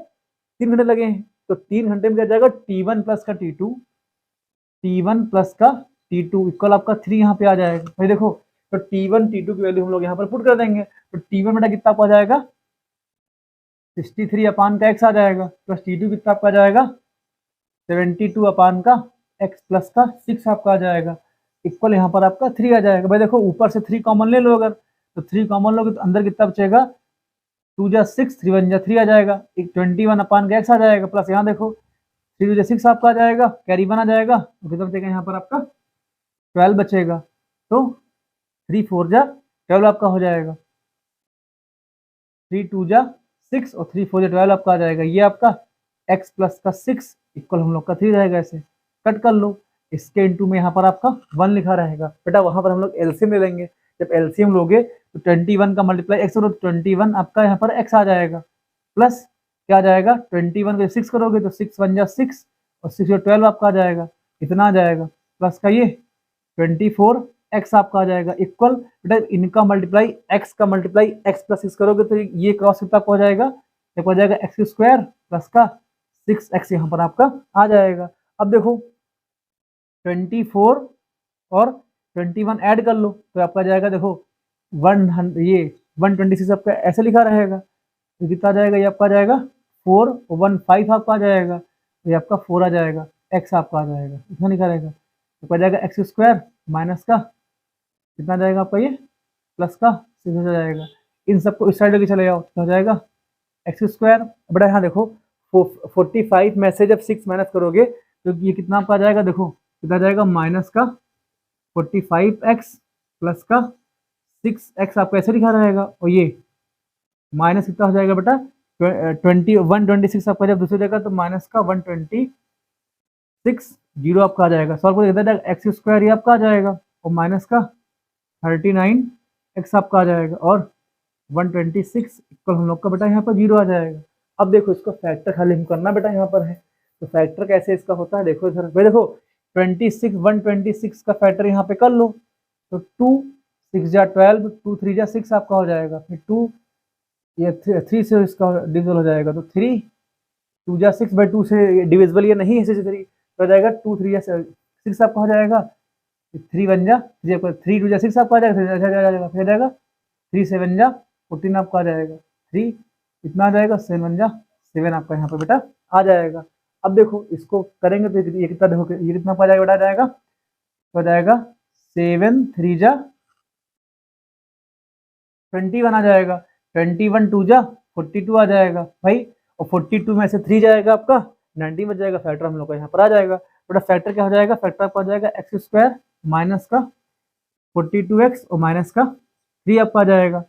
3 घंटे लगे हैं। तो 3 घंटे में क्या जाएगा, T1 प्लस का T2 इक्वल आपका 3 यहाँ पे आ जाएगा। भाई देखो तो T1 T2 की वैल्यू हम लोग यहाँ पर पुट कर देंगे। तो T1 बेटा कितना आपको आ जाएगा, 63 अपान का x आ जाएगा, प्लस T2 कितना आपका आ जाएगा 72 अपान का x प्लस का 6 आपका आ जाएगा, इक्वल यहाँ पर आपका 3 आ जाएगा। भाई देखो ऊपर से 3 कॉमन ले लो, अगर तो 3 कॉमन लोगे तो अंदर कितना बचेगा, 2 जा 6 3 1 जा 3 आ जाएगा, 21 अपान का x आ जाएगा। प्लस यहाँ देखो 3 जा 6 आपका आ जाएगा, कैरी 1 आ जाएगा, तो कितना बचेगा यहाँ पर आपका 12 बचेगा। तो 3 4 जा 12 आपका हो जाएगा, 3 2 जा 6 और 3 4 जा 12 आपका आ जाएगा। ये आपका x प्लस का 6 इक्वल हम लोग का 3 रहेगा। ऐसे कट कर लो, इसके इंटू में यहाँ पर आपका 1 लिखा रहेगा। बेटा वहाँ पर हम लोग एलसीएम ले लेंगे, जब एलसीएम लोगे तो 21 का मल्टीप्लाई x करो तो 21 आपका यहाँ पर x आ जाएगा, प्लस क्या आ जाएगा 21 को 6 करोगे तो 6 1 जा 6 और 6 12 आपका आ जाएगा, इतना आ जाएगा। प्लस का ये 24 x आपका आ जाएगा, इक्वल बेटा इनका मल्टीप्लाई x का मल्टीप्लाई x प्लस 6 करोगे तो ये क्रॉस कितना हो जाएगा, एक हो जाएगा x स्क्वायर प्लस का 6x यहाँ पर आपका आ जाएगा। अब देखो 24 और 21 ऐड कर लो तो आपका जाएगा, देखो 126 आपका ऐसे लिखा रहेगा, तो कितना आ जाएगा, ये आपका आ जाएगा 4 और 1 5 आपका आ जाएगा। ये आपका 4 आ जाएगा, एक्स आपका आ जाएगा, इतना निकालेगा तो आ जाएगा एक्स स्क्वायर माइनस का कितना जाएगा आपका ये प्लस का 6 हो जाएगा। इन सबको इस साइड लेके चले जाओ तो हो जाएगा एक्स स्क्वायर। बेटा यहाँ देखो 45 में से जब 6 माइनस करोगे तो ये कितना आपका आ जाएगा, देखो कितना जाएगा माइनस का 45x प्लस का 6x आपका ऐसे लिखा रहेगा और ये माइनस कितना हो जाएगा बेटा 126 आपका जब दूसरी जगह तो माइनस का 126 जीरो आपका आ जाएगा। सॉल्व कर कितना जाएगा एक्स स्क्वायर ये आपका आ जाएगा और माइनस का 39x आपका आ जाएगा और 126 इक्वल हम लोग का बेटा यहाँ पर जीरो आ जाएगा। अब देखो इसको फैक्टर खाली हम करना बेटा यहाँ पर है तो फैक्टर कैसे इसका होता है, देखो इधर भाई देखो 126 का फैक्टर यहाँ पे कर लो तो 2 6 जा 12 2 3 जा 6 आपका हो जाएगा, फिर 2 ये 3 से इसका डिविजल हो जाएगा तो 3 2 जा 6 बाई 2 से डिविजिबल ये नहीं है 3 तो हो जाएगा 2 3 जा 6 आपका हो जाएगा, 3 1 जा 3 2 जा 6 आपका आ जाएगा, फिर जाएगा 3 7 जा 14 आपका आ जाएगा, 3 कितना आ जाएगा 7 1 जा 7 आपका यहाँ पर बेटा आ जाएगा। अब देखो इसको करेंगे तो ये कितना देखो ये कितना आ जाएगा बेटा आ जाएगा तो आ जाएगा 7 3 जा 21 आ जाएगा, 21 2 जा 42 आ जाएगा भाई और 42 में से 3 जाएगा आपका 19 बच जाएगा, फैक्टर हम लोग का यहाँ पर आ जाएगा। बेटा फैक्टर क्या हो जाएगा, फैक्टर आपका आ जाएगा एक्स स्क्वायर माइनस का 42x और माइनस का 3 आपका आ जाएगा,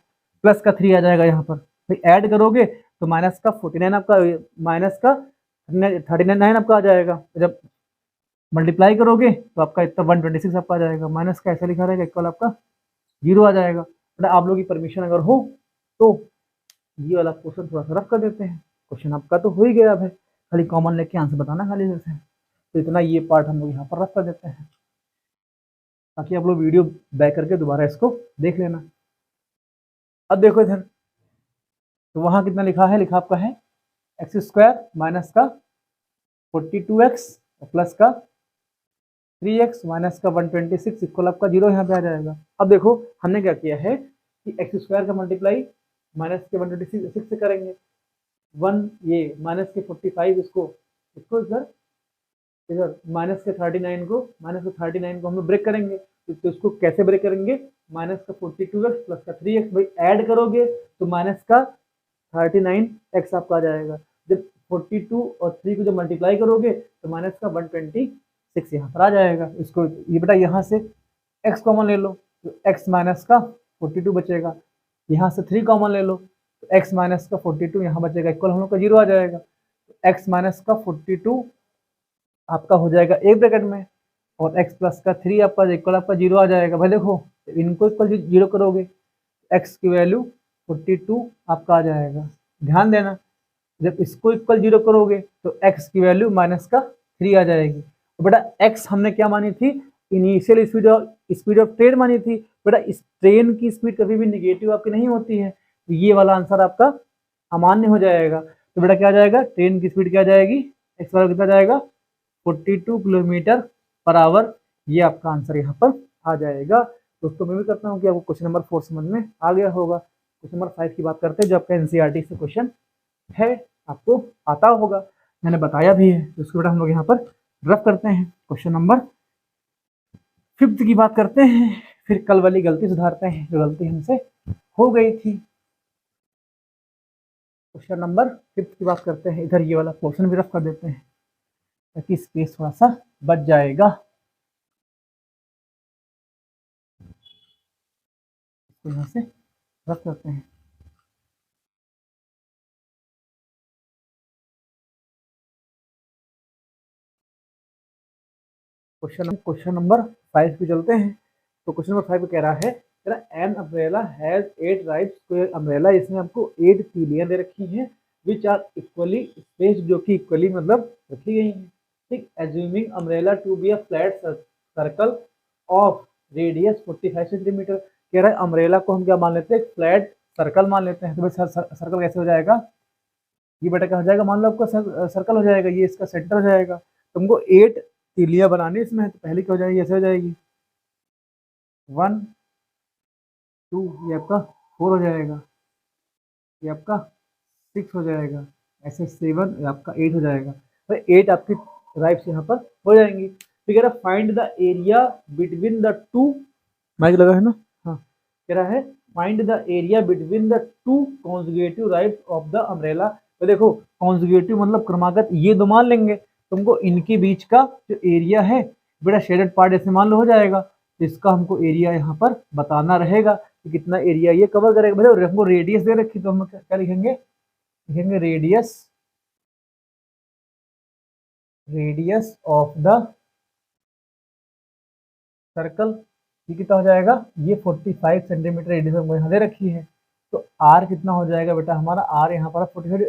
प्लस का 3 आ जाएगा यहाँ पर भाई ऐड करोगे तो माइनस का 49 आपका माइनस का 39 आपका आ जाएगा, जब मल्टीप्लाई करोगे तो आपका इतना 126 आपका आ जाएगा, माइनस का ऐसा लिखा रहेगा इक्वल आपका जीरो आ जाएगा। बेटा आप लोगों की परमिशन अगर हो तो ये वाला क्वेश्चन थोड़ा सा रफ कर देते हैं, क्वेश्चन आपका तो हो ही गया है, खाली कॉमन लेके आंसर बताना खाली जैसे, तो इतना ये पार्ट हम लोग यहाँ पर रफ कर देते हैं ताकि आप लोग वीडियो बैक करके दोबारा इसको देख लेना। अब देखो इधर तो वहाँ कितना लिखा है, लिखा आपका है एक्स स्क्वायर माइनस का 42x प्लस का 3x माइनस का 126 इक्वल आपका जीरो यहाँ पे आ जाएगा। अब देखो हमने क्या किया है कि एक्स स्क्वायर का मल्टीप्लाई माइनस के 126 से करेंगे, 1 ये माइनस के 45 इसको इधर इधर माइनस के 39 को हम लोग ब्रेक करेंगे तो इसको कैसे ब्रेक करेंगे, माइनस का 42x प्लस का 3x भाई ऐड करोगे तो माइनस का 39x आपका आ जाएगा, जब 42 और 3 को जब मल्टीप्लाई करोगे तो माइनस का 126 यहाँ पर आ जाएगा। इसको ये बेटा यहाँ से x कॉमन ले लो तो x माइनस का 42 बचेगा, यहाँ से 3 कॉमन ले लो तो x माइनस का 42 यहाँ बचेगा, इक्वल हम लोग का जीरो आ जाएगा, तो x माइनस का 42 आपका हो जाएगा एक ब्रैकेट में और x प्लस का 3 आपका इक्वल आपका जीरो आ जाएगा। भाई देखो इनको इक्वल जीरो करोगे x की वैल्यू 42 आपका आ जाएगा, ध्यान देना जब इसको इक्वल जीरो करोगे तो x की वैल्यू माइनस का 3 आ जाएगी। तो बेटा x हमने क्या मानी थी, इनिशियल स्पीड ऑफ ट्रेन मानी थी। बेटा इस ट्रेन की स्पीड कभी भी निगेटिव आपकी नहीं होती है, तो ये वाला आंसर आपका अमान्य हो जाएगा। तो बेटा क्या आ जाएगा, ट्रेन की स्पीड क्या आ जाएगी, x वाला कितना जाएगा 42 किलोमीटर पर आवर, ये आपका आंसर यहाँ पर आ जाएगा। दोस्तों मैं भी करता हूँ कि आपको क्वेश्चन नंबर 4 समझ में आ गया होगा। क्वेश्चन नंबर 5 की बात करते हैं जो आपका एनसीईआरटी से क्वेश्चन है, आपको आता होगा, मैंने बताया भी है, तो इसको बेटा हम लोग यहाँ पर रफ करते हैं। क्वेश्चन नंबर 5 की बात करते हैं, फिर कल वाली गलती सुधारते हैं जो गलती हमसे हो गई थी। क्वेश्चन नंबर 5 की बात करते हैं, इधर ये वाला क्वेश्चन भी रफ कर देते हैं ताकि स्पेस थोड़ा सा बच जाएगा। यहाँ से रख करते हैं। क्वेश्चन नंबर 5 पे चलते हैं। तो क्वेश्चन नंबर 5 कह रहा है an umbrella has 8 right square umbrella, इसमें हमको 8 तीलियां दे रखी हैं विच आर इक्वली स्पेस, जो कि इक्वली मतलब रखी गई हैं। ठीक, assuming umbrella to be a flat circle of radius 45 centimetre. कह रहा है अम्ब्रेला को हम क्या मान लेते हैं, फ्लैट सर्कल मान लेते हैं। तो भाई सर्कल कैसे हो जाएगा, ये बेटा क्या हो जाएगा, मान लो आपका सर्कल हो जाएगा, ये इसका सेंटर हो जाएगा। तुमको 8 तीलियां बनानी इसमें, तो पहले क्या हो जाएगी, ऐसे हो जाएगी 1 2, ये आपका 4 हो जाएगा, ये आपका 6 हो जाएगा, ऐसे 7, ये आपका 8 हो जाएगा। भाई 8 आपकी राइट्स यहाँ पर हो जाएंगी। फिर कह रहा find the area between the two, mike लगा है ना, हाँ, कह रहा है find the area between the two conjugative rights of the umbrella. तो देखो कॉन्जुगेटिव मतलब क्रमागत, ये दो मान लेंगे, तुमको इनके बीच का जो एरिया है बेटा शेडेड पार्ट ऐसे मान लो हो जाएगा, तो इसका हमको एरिया यहाँ पर बताना रहेगा कि कितना एरिया ये कवर करेगा। मतलब हमको रेडियस दे रखी, तो हम क्या लिखेंगे, लिखेंगे radius, radius of the circle, ये कितना हो जाएगा, ये 45 सेंटीमीटर रेडियस हमको यहाँ दे रखी है। तो आर कितना हो जाएगा बेटा हमारा, आर यहाँ पर 45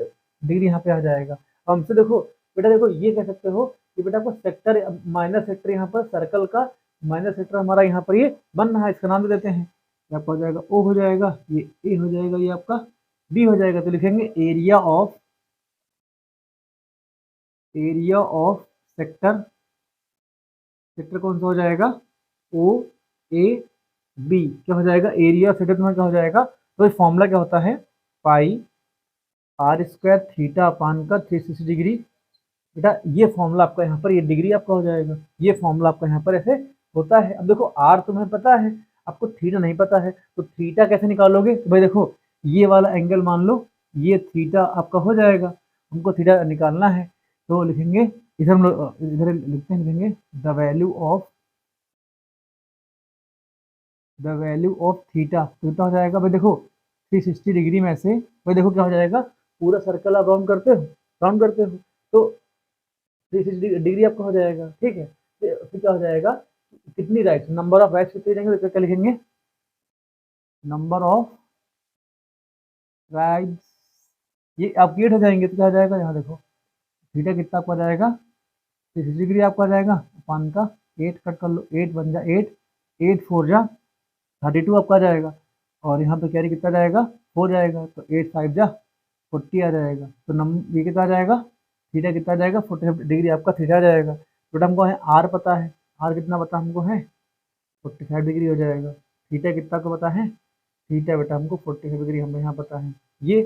डिग्री यहाँ पे आ जाएगा। हमसे देखो बेटा, देखो ये कह सकते हो कि बेटा आपको सेक्टर माइनस सेक्टर यहाँ पर सर्कल का माइनस सेक्टर हमारा यहाँ पर ये बन रहा है, इसका नाम दे देते हैं, ये आपका हो जाएगा ओ हो जाएगा, ये ए हो जाएगा, ये आपका बी हो जाएगा। तो लिखेंगे एरिया ऑफ सेक्टर, सेक्टर कौन सा हो जाएगा, ओ ए बी, क्या हो जाएगा एरिया ऑफ सेक्टर में क्या हो जाएगा। तो इस फॉर्मूला क्या होता है, पाई आर स्क्वायर थीटा अपान का 360 डिग्री। बेटा ये फॉर्मूला आपका यहाँ पर, ये डिग्री आपका हो जाएगा, ये फॉर्मूला आपका यहाँ पर ऐसे होता है। अब देखो आर तुम्हें पता है, आपको थीटा नहीं पता है, तो थीटा कैसे निकालोगे, तो भाई देखो ये वाला एंगल मान लो, ये थीटा आपका हो जाएगा, हमको थीटा निकालना है, तो लिखेंगे इधर हम लोग इधर लिखते हैं, लिखेंगे द वैल्यू ऑफ थीटा, तो कितना हो जाएगा भाई देखो 360 डिग्री में से, भाई देखो क्या हो जाएगा, पूरा सर्कल आप राउंड करते हो, राउंड करते हो, तो 360 डिग्री आपका हो जाएगा, ठीक है। फिर क्या हो जाएगा, कितनी राइट्स, नंबर ऑफ राइट्स कितने जाएंगे, तो क्या लिखेंगे, नंबर ऑफ राइट्स, ये आप एट हो जाएंगे, तो क्या हो जाएगा, यहाँ देखो थीटा कितना आपका जाएगा, 360 डिग्री आपका जाएगा, पान का 8 कट कर लो, 8 बन जा 8, 8 4 जा 32 आपका जाएगा, और यहाँ पे कैरी कितना जाएगा 4 जाएगा, तो 8 5 जा 40 आ जाएगा। तो ये कितना आ जाएगा, थीटा कितना आ जाएगा 45 डिग्री आपका थीटा आ जाएगा। तो हमको है आर पता है, आर कितना पता हमको है 45 डिग्री हो जाएगा। थीटा कितना को पता है, थीटा बेटा हमको 45 डिग्री हमें यहाँ पता है, ये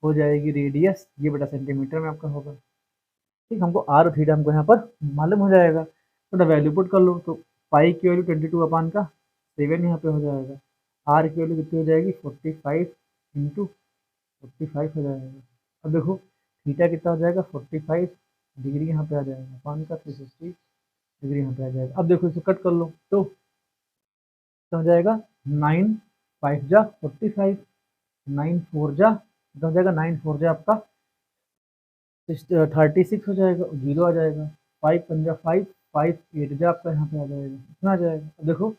हो जाएगी रेडियस, ये बेटा सेंटीमीटर में आपका होगा, ठीक। हमको आर और थीटा हमको यहाँ पर मालूम हो जाएगा, तो वैल्यू पुट कर लो, तो पाई की वैल्यू 22 अपान का 7 यहाँ पे हो जाएगा, आर की वैल्यू कितनी हो जाएगी 45 इंटू 45 हो जाएगा। अब देखो थीटा कितना हो जाएगा 45 डिग्री यहाँ पे आ जाएगा, अपान का 360 डिग्री यहाँ पे आ जाएगा। अब देखो इसे कट कर लो, तो कितना हो जाएगा 9 5 जा 45, 9 4 जा कितना हो जाएगा, 9 4 जा आपका 36 हो जाएगा, जीरो आ जाएगा, 5 पंजा 5, 5 8 जा आपका यहाँ पे आ जाएगा, इतना आ जाएगा। अब देखो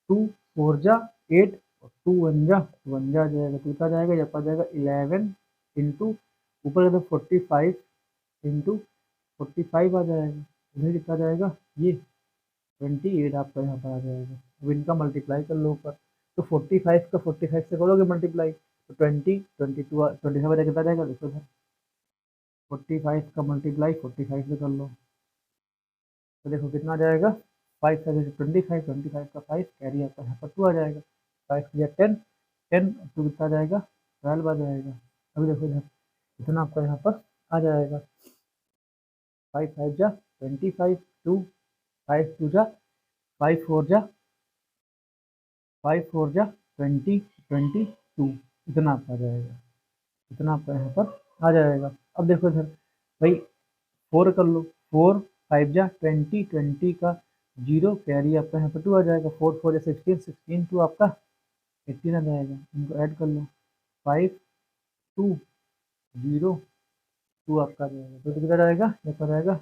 2 4 जा 8 और 2 1 जा आ जाएगा, तो कितना जाएगा, जब आ जाएगा 11 इंटू ऊपर तो 45 इंटू 45 आ जाएगा, इधर कितना जाएगा, ये 28 आपका यहाँ पर आ जाएगा। अब इनका मल्टीप्लाई कर लो ऊपर, तो 45 का 45 से करोगे मल्टीप्लाई, तो 20 22 27 कितना जाएगा, देखो सर 45 का मल्टीप्लाई 45 से कर लो, तो देखो कितना आ जाएगा 5 से 25, 25 का 5 कैरी आपका यहाँ पर 2 आ जाएगा, 5 या 10, 10 2 कितना आ जाएगा 12 आ जाएगा। अभी देखो इधर इतना आपका यहाँ पर आ जाएगा, 5 5 जा 25, 2 5 2 जा 5 4 जा 5 4 जा 20 22, इतना आपका आ जाएगा, इतना आपका यहाँ पर आ जाएगा। अब देखो इधर भाई 4 कर लो, 4 5 जा 20, 20 का 0 कैरी आपका यहाँ पर 2 आ जाएगा, 4 4 जा 16, 16 2 आपका 18 आ जाएगा, इनको ऐड कर लो, 5 2 0 2 आपका आ जाएगा, तो कितना जाएगा, ये आ जाएगा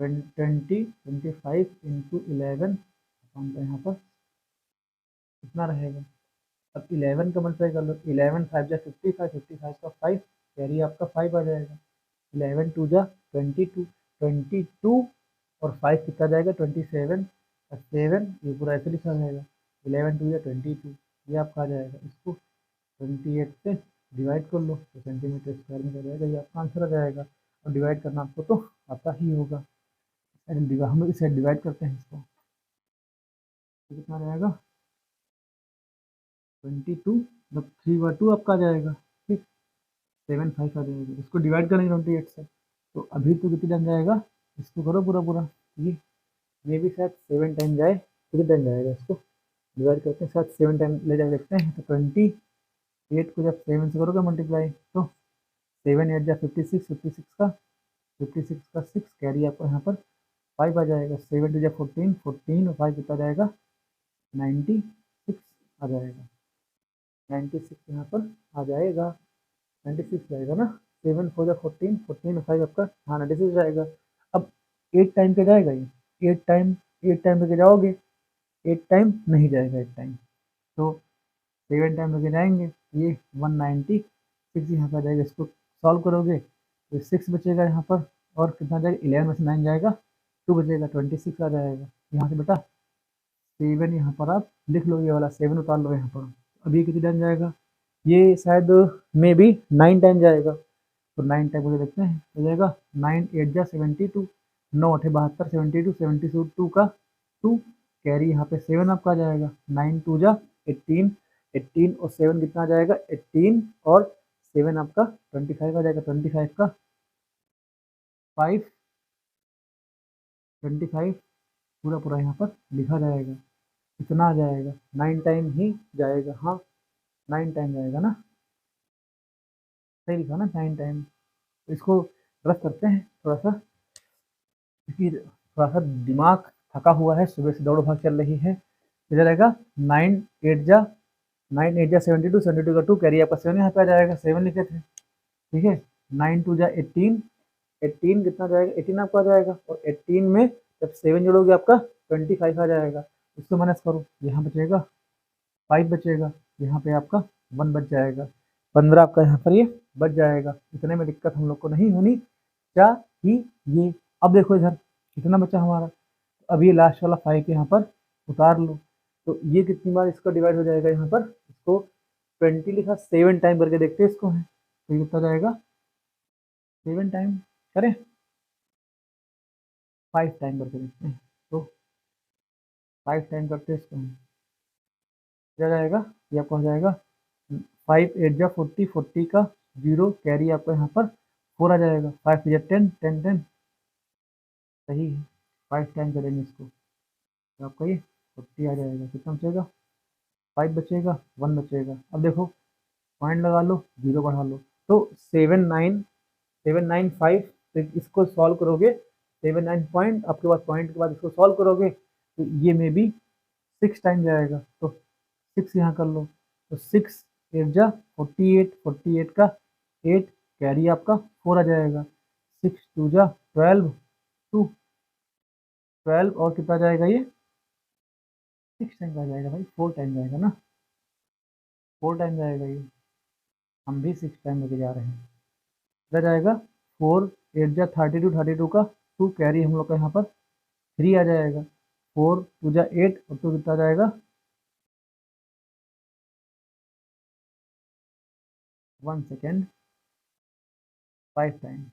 25 इंटू 11 अपन का यहाँ पर कितना रहेगा। अब 11 का मल्टीप्लाई कर लो, 11 5 जा 55, 55 का 5 कैरी आपका 5 आ जाएगा, 11 2 जा 22, 22 और 5 कितना जाएगा 27 और 7, ये पूरा ऐसे लिखा जाएगा, 11 2 या 22, ये आपका आ जाएगा। इसको 28 से डिवाइड कर लो, तो सेंटीमीटर स्क्वायर में आ जाएगा, ये आपका आंसर आ जाएगा। और डिवाइड करना आपको तो आता ही होगा, हम इसे डिवाइड करते हैं इसको, तो कितना आ जाएगा 22, मतलब 3 बार 2 आपका आ जाएगा, ठीक 7 5 आ जाएगा, इसको डिवाइड करेंगे 28 से, तो अभी तो कितनी टाइम जाएगा, इसको करो पूरा पूरा, ये भी शायद 7 टाइम जाए, कितने टाइम जाएगा, इसको डिवाइड करते हैं, शायद 7 टाइम ले जाकर देखते हैं। तो 28 को जब 7 से करोगे मल्टीप्लाई, तो 7 8 जा 56, 56 का 6 कैरी आपको यहाँ पर 5 आ जाएगा। 7 2 जा 14, 14 और 5 कितना जाएगा, 96 आ जाएगा। 96 यहाँ पर आ जाएगा, 96 जाएगा ना। 7 4 जा 14, 14 और 5 आपका, हाँ 96 जाएगा। अब 8 टाइम पे जाएगा ये, 8 टाइम पे जाओगे, 8 टाइम नहीं जाएगा, 8 टाइम तो 7 टाइम लेके जाएंगे, ये 196 यहाँ पर आ जाएगा। इसको सॉल्व करोगे तो 6 बचेगा यहाँ पर, और कितना जाएगा, 11 में से 9 जाएगा, 2 बचेगा, 26 आ जाएगा। यहाँ से बेटा 7 यहाँ पर आप लिख लो, ये वाला 7 उतार लो यहाँ पर। अभी कितनी टाइम जाएगा, ये शायद मे बी 9 टाइम जाएगा। तो 9 टाइम करके देखते हैं, हो जाएगा 9 8 जा 72, 9 8 72, 72 72 का 2 कैरी यहाँ पे 7 आपका आ जाएगा। 9 2 जा 18, 18 और 7 कितना आ जाएगा, 18 और 7 आपका 25 आ जाएगा। 25 का 5, 25 पूरा पूरा यहाँ पर लिखा जाएगा, इतना आ जाएगा। 9 टाइम ही जाएगा, हाँ 9 टाइम जाएगा ना, सही लिखा ना 9 टाइम। तो इसको रफ करते हैं थोड़ा सा, क्योंकि थोड़ा सा दिमाग थका हुआ है, सुबह से दौड़ भाग चल रही है। इधर रहेगा 9 8 जा 72, 72 का 2 कैरी आपका 7 यहाँ पे आ जाएगा, 7 लिखे थे, ठीक है। 9 2 जा 18, 18 कितना जाएगा, 18 आपका आ जाएगा, और 18 में जब 7 जोड़ोगे आपका 25 आ जाएगा। इसको माइनस करो, यहाँ बचेगा 5 बचेगा, यहाँ पे आपका 1 बच जाएगा, 15 आपका यहाँ पर ये बच जाएगा। इतने में दिक्कत हम लोग को नहीं होनी चाहिए। अब देखो इधर कितना बचा हमारा, अब ये लास्ट वाला 5 यहाँ पर उतार लो, तो ये कितनी बार इसका डिवाइड हो जाएगा, यहाँ पर इसको 20 लिखा, 7 टाइम करके देखते हैं इसको है, तो ये कितना जाएगा, 7 टाइम करें, 5 टाइम करके देखते हैं, तो 5 टाइम करते हैं इसको हम, क्या जाएगा, ये आपको हो जाएगा 5 8 जा 40, 40 का 0 कैरी आपको यहाँ पर 4 आ जाएगा। 5 या 10 10 10 सही है, 5 टाइम करेंगे इसको, तो आपका ये 40 आ जाएगा। कितना बचेगा, 5 बचेगा, 1 बचेगा। अब देखो पॉइंट लगा लो, 0 बढ़ा लो, तो 795, तो इसको सॉल्व करोगे, 79 पॉइंट आपके पास, पॉइंट के बाद इसको सॉल्व करोगे तो ये में भी 6 टाइम जाएगा, तो 6 यहाँ कर लो, तो 6 8 जा 48, 48 का 8 कैरी आपका 4 आ जाएगा। 6 2 जा 12, 2 12 और कितना जाएगा, ये 6 टाइम का जाएगा भाई, 4 टाइम जाएगा ना, 4 टाइम जाएगा ये, हम भी 6 टाइम लेके जा रहे हैं। कितना जाएगा, 4 8 जा 32, 32 का 2 कैरी हम लोग का यहाँ पर 3 आ जाएगा। 4 2 जा 8 और 2 कितना जाएगा, 1 सेकेंड, 5 टाइम।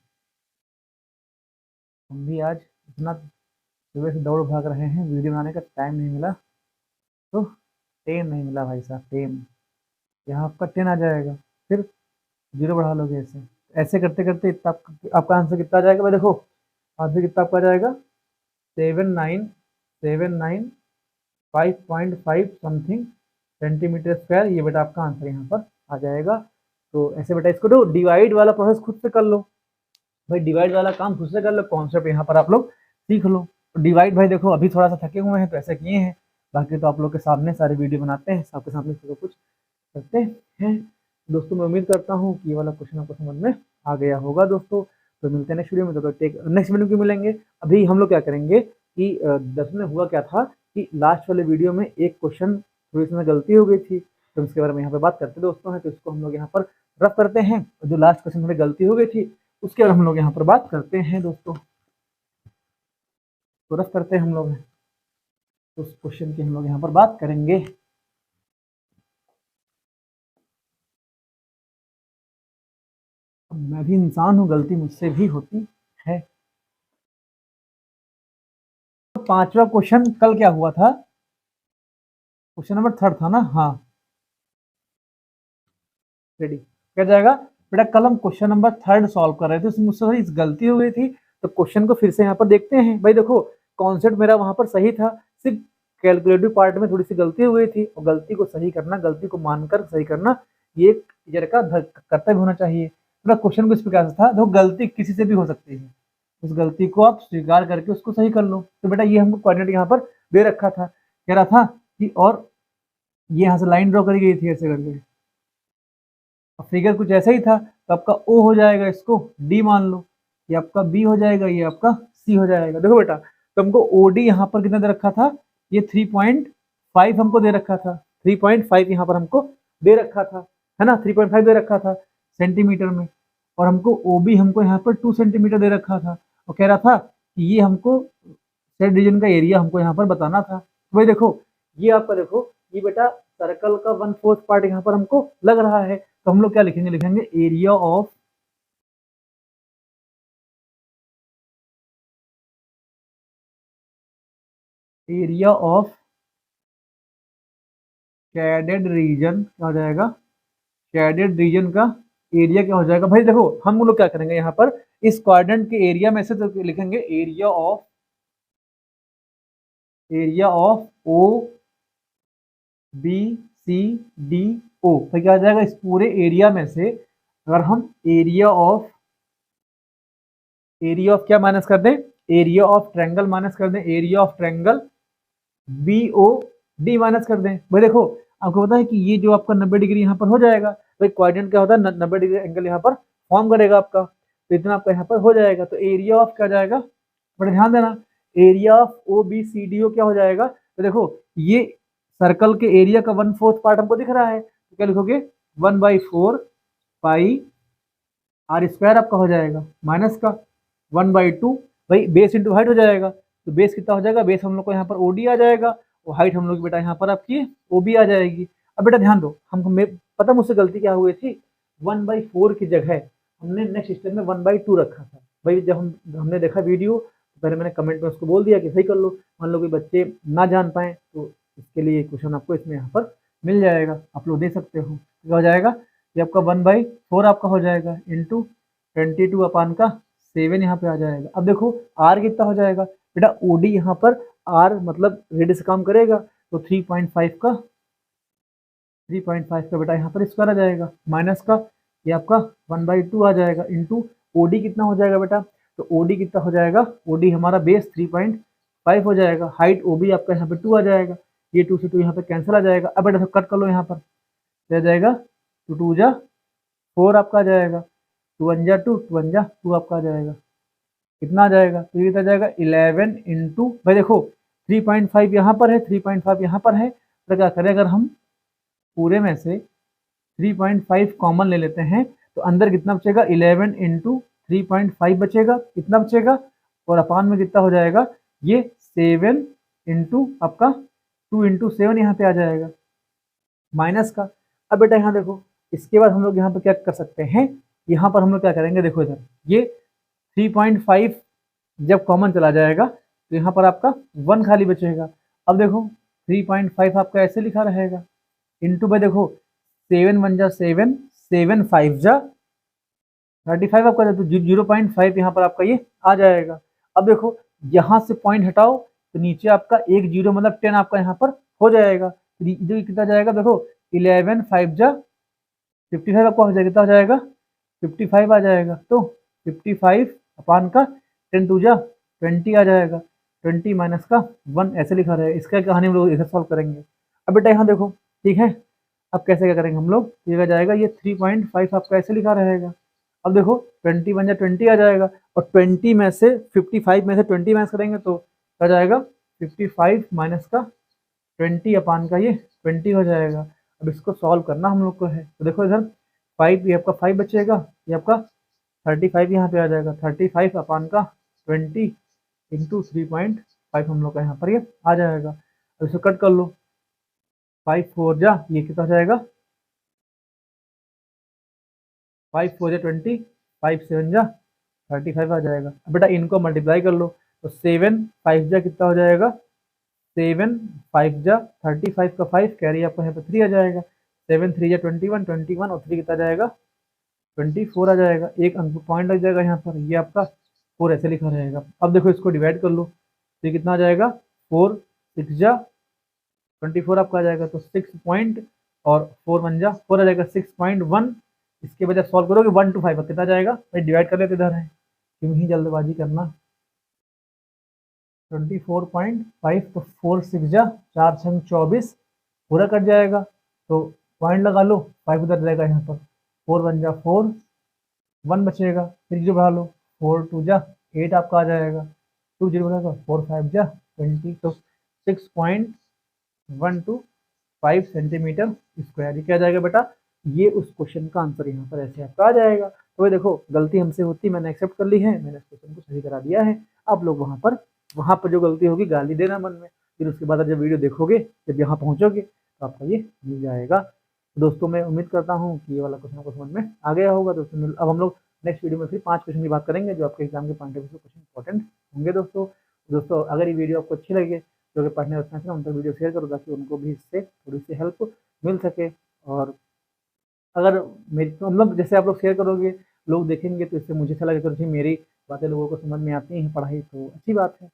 हम भी आज इतना सुबह से दौड़ भाग रहे हैं, वीडियो बनाने का टाइम नहीं मिला, तो 10 नहीं मिला भाई साहब, 10 यहाँ आपका 10 आ जाएगा, फिर 0 बढ़ा लोगे, ऐसे ऐसे करते करते इतना आपका आंसर कितना आ जाएगा भाई, देखो आंसर कितना आपका आ जाएगा, 79795.5 समथिंग सेंटीमीटर स्क्वायर, ये बेटा आपका आंसर यहाँ पर आ जाएगा। तो ऐसे बेटा इसको तो डिवाइड वाला प्रोसेस खुद से कर लो भाई, डिवाइड वाला काम खुद से कर लो, कॉन्सेप्ट यहाँ पर आप लोग सीख लो। तो डिवाइड भाई देखो अभी थोड़ा सा थके हुए हैं तो ऐसे किए हैं, बाकी तो आप लोग के सामने सारे वीडियो बनाते हैं, सबके सामने सब कुछ करते हैं। दोस्तों मैं उम्मीद करता हूँ कि ये वाला क्वेश्चन आपको समझ में आ गया होगा दोस्तों। तो मिलते हैं नेक्स्ट वीडियो में, तो नेक्स्ट वीडियो क्यों मिलेंगे, अभी हम लोग क्या करेंगे कि 10 में हुआ क्या था कि लास्ट वाले वीडियो में एक क्वेश्चन थोड़ी इसमें गलती हो गई थी, तो इसके बारे में यहाँ पे बात करते दोस्तों हैं, तो इसको हम लोग यहाँ पर रफ करते हैं। जो लास्ट क्वेश्चन में गलती हो गई थी उसके बारे में हम लोग यहाँ पर बात करते हैं दोस्तों, तो रफ करते हैं हम लोग, तो उस क्वेश्चन की हम लोग यहाँ पर बात करेंगे। मैं भी इंसान हूँ, गलती मुझसे भी होती है। तो 5वां क्वेश्चन कल क्या हुआ था, क्वेश्चन नंबर 3 था ना, हाँ रेडी, क्या जाएगा बेटा कल हम क्वेश्चन नंबर 3 सॉल्व कर रहे थे, उसमें मुझसे थोड़ी गलती हो गई थी, तो क्वेश्चन को फिर से यहाँ पर देखते हैं। भाई देखो कॉन्सेप्ट मेरा वहां पर सही था, सिर्फ कैलकुलेटिव पार्ट में थोड़ी सी गलती हो गई थी, और गलती को सही करना, गलती को मानकर सही करना, ये एक टीचर का कर्तव्य होना चाहिए। थोड़ा क्वेश्चन को इस प्रकार से था, देखो गलती किसी से भी हो सकती है, उस गलती को आप स्वीकार करके उसको सही कर लो। तो बेटा ये हमको कोऑर्डिनेट यहाँ पर दे रखा था, कह रहा था कि और ये यहाँ से लाइन ड्रॉ करी गई थी ऐसे करके, फिगर कुछ ऐसा ही था, तो आपका ओ हो जाएगा, इसको डी मान लो, ये आपका बी हो जाएगा, ये आपका सी हो जाएगा। देखो बेटा तो हमको ओ डी यहाँ पर कितना दे रखा था, ये 3.5 हमको दे रखा था, 3.5 यहाँ पर हमको दे रखा था, है ना, 3.5 दे रखा था सेंटीमीटर में, और हमको ओ बी हमको यहाँ पर 2 सेंटीमीटर दे रखा था, और कह रहा था कि ये हमको सेट रीजन का एरिया हमको यहाँ पर बताना था। तो भाई देखो ये आपका, देखो ये बेटा सर्कल का 1/4 पार्ट यहाँ पर हमको लग रहा है, तो हम लोग क्या लिखेंगे, लिखेंगे एरिया ऑफ शेडेड रीजन, क्या हो जाएगा, शेडेड रीजन का एरिया क्या हो जाएगा। भाई देखो हम लोग क्या करेंगे यहाँ पर, इस क्वाड्रेंट के एरिया में से तो लिखेंगे area of O B C D O, तो क्या आ जाएगा, इस पूरे एरिया में से अगर हम एरिया ऑफ क्या माइनस कर दें, एरिया ऑफ ट्रायंगल माइनस कर दें, area of triangle B O D minus कर दें। भाई देखो आपको पता है कि ये जो आपका 90 डिग्री यहाँ पर हो जाएगा, भाई क्वाड्रेंट क्या होता है, 90 डिग्री एंगल यहाँ पर फॉर्म करेगा आपका, तो इतना आपका यहाँ पर हो जाएगा, तो एरिया ऑफ क्या जाएगा, बड़ा ध्यान देना, area of O B C D O क्या हो जाएगा। तो देखो ये सर्कल के एरिया का 1/4 पार्ट हमको दिख रहा है, तो क्या लिखोगे 1/4 पाई आर स्क्वायर आपका हो जाएगा, माइनस का 1/2, भाई बेस इंटू हाइट हो जाएगा, तो बेस कितना हो जाएगा, बेस हम लोग को यहाँ पर ओडी आ जाएगा, और हाइट हम लोग बेटा यहाँ पर आपकी ओबी आ जाएगी। अब बेटा ध्यान दो, हमको पता मुझसे गलती क्या हुई थी, 1/4 की जगह हमने नेक्स्ट स्टेप में 1/2 रखा था। भाई जब हमने देखा वीडियो तो पहले मैंने कमेंट में उसको बोल दिया कि सही कर लो, मान लो कोई बच्चे ना जान पाए तो इसके लिए क्वेश्चन आपको इसमें यहाँ पर मिल जाएगा, आप लोग दे सकते हो। क्या हो जाएगा, ये आपका 1/4 आपका हो जाएगा इंटू 22 अपान का 7 यहाँ पे आ जाएगा। अब देखो आर कितना हो जाएगा, बेटा ओडी यहाँ पर आर मतलब रेडियस काम करेगा, तो 3.5 का बेटा यहाँ पर स्क्वायर आ जाएगा, माइनस का ये आपका 1/2 आ जाएगा, इंटू ओडी कितना हो जाएगा बेटा, तो ओडी कितना हो जाएगा, ओडी हमारा बेस 3.5 हो जाएगा, हाइट ओबी आपका यहाँ पे 2 आ जाएगा, ये 2 से 2 यहाँ पे कैंसिल आ जाएगा। अब बेटा कट कर लो यहाँ पर, क्या जाएगा, 2 2 जा 4 आपका आ जाएगा, 2 1 जा 2 2 1 जा 2 आपका आ जाएगा, कितना आ जाएगा, तो ये कितना जाएगा 11 इंटू, भाई देखो 3.5 यहाँ पर है, 3.5 यहाँ पर है, तो क्या करें, अगर हम पूरे में से 3.5 कॉमन ले लेते हैं तो अंदर कितना बचेगा, 11 इंटू 3.5 बचेगा, कितना बचेगा, और अपान में कितना हो जाएगा, ये 7 इंटू आपका 2 इंटू 7 यहाँ पे आ जाएगा, माइनस का। अब बेटा यहाँ देखो, इसके बाद हम लोग यहाँ पर क्या कर सकते हैं, यहाँ पर हम लोग क्या करेंगे, देखो इधर ये 3.5 जब कॉमन चला जाएगा तो यहाँ पर आपका 1 खाली बचेगा। अब देखो 3.5 आपका ऐसे लिखा रहेगा, इंटू भाई देखो 7 1 जा 7 7 5 जा 35 आपका, तो 0.5 यहाँ पर आपका ये आ जाएगा। अब देखो यहाँ से पॉइंट हटाओ तो नीचे आपका एक जीरो मतलब 10 आपका यहाँ पर हो जाएगा, जो कितना जाएगा, देखो 11 5 जा 55 आपका हो जाएगा, कितना हो जाएगा 55 आ जाएगा, तो 55 अपान का 10 2 जा 20 आ जाएगा, 20 माइनस का 1 ऐसे लिखा रहेगा। इसका कहानी हम लोग इधर सॉल्व करेंगे। अब बेटा यहाँ देखो, ठीक है, अब कैसे क्या करेंगे हम लोग, ये जाएगा, ये 3.5 आपका ऐसे लिखा रहेगा। अब देखो 20 1 जा 20 आ जाएगा, और 20 में से 55 में से 20 माइनस करेंगे तो आ जाएगा 55 माइनस का 20 अपान का ये 20 हो जाएगा। अब इसको सॉल्व करना हम लोग को है, तो देखो इधर 5 ये आपका 5 बचेगा, ये आपका 35 यहाँ पे आ जाएगा, 35 अपान का 20 इंटू 3.5 हम लोग का यहाँ पर ये आ जाएगा। अब इसको कट कर लो, 5 4 जा ये कितना हो जाएगा, 5 4 जा 20, 5 7 जा 35 आ जाएगा। अब बेटा इनको मल्टीप्लाई कर लो, तो 7 5 जा कितना हो जाएगा, 7 5 जा 35 का 5 कैरी आपको यहाँ पे 3 आ जाएगा, 7 3 जा 21 21 और 3 कितना जाएगा 24 आ जाएगा, एक अंक पॉइंट लग जाएगा यहाँ पर, ये आपका 4 ऐसे लिखा रहेगा। अब देखो इसको डिवाइड कर लो, तो ये कितना आ जाएगा, 4 6 जा 24 आपका आ जाएगा, तो 6 पॉइंट और 4 1 जा 4 आ जाएगा 6.1। इसके वजह सॉल्व करोगे 1 to 5 कितना जाएगा भाई, डिवाइड कर लेते इधर है, क्यों ही जल्दबाजी करना। 24.5 तो 4 6 जा 4 6 24 पूरा कट जाएगा, तो पॉइंट लगा लो, 5 उधर जाएगा यहाँ पर, 4 1 जा 4 1 बचेगा, फिर जो बढ़ा लो 4 2 जा 8 आपका आ जाएगा, 2 0 बढ़ाएगा 4 5 जा 20, तो 6.125 सेंटीमीटर स्क्वायर, ये क्या आ जाएगा बेटा, ये उस क्वेश्चन का आंसर यहाँ पर ऐसे आपका आ जाएगा। तो ये देखो गलती हमसे होती, मैंने एक्सेप्ट कर ली है, मैंने इस क्वेश्चन को सही करा दिया है। आप लोग वहाँ पर जो गलती होगी गाली देना मन में, फिर उसके बाद जब वीडियो देखोगे, जब यहाँ पहुँचोगे तो आपको ये मिल जाएगा। तो दोस्तों मैं उम्मीद करता हूँ कि ये वाला क्वेश्चन आपको समझ में आ गया होगा। दोस्तों अब हम लोग नेक्स्ट वीडियो में फिर 5 क्वेश्चन की बात करेंगे जो आपके एग्जाम के पॉइंट ऑफ व्यू से क्वेश्चन इंपॉर्टेंट होंगे। दोस्तों अगर ये वीडियो आपको अच्छी लगे, जो कि पढ़ने रखना चाहिए, उन तक वीडियो शेयर करो ताकि उनको भी इससे थोड़ी सी हेल्प मिल सके। और अगर मेरी तो मतलब जैसे आप लोग शेयर करोगे, लोग देखेंगे, तो इससे मुझे अच्छा लगेगा कि मेरी बातें लोगों को समझ में आती हैं, पढ़ाई तो अच्छी बात है।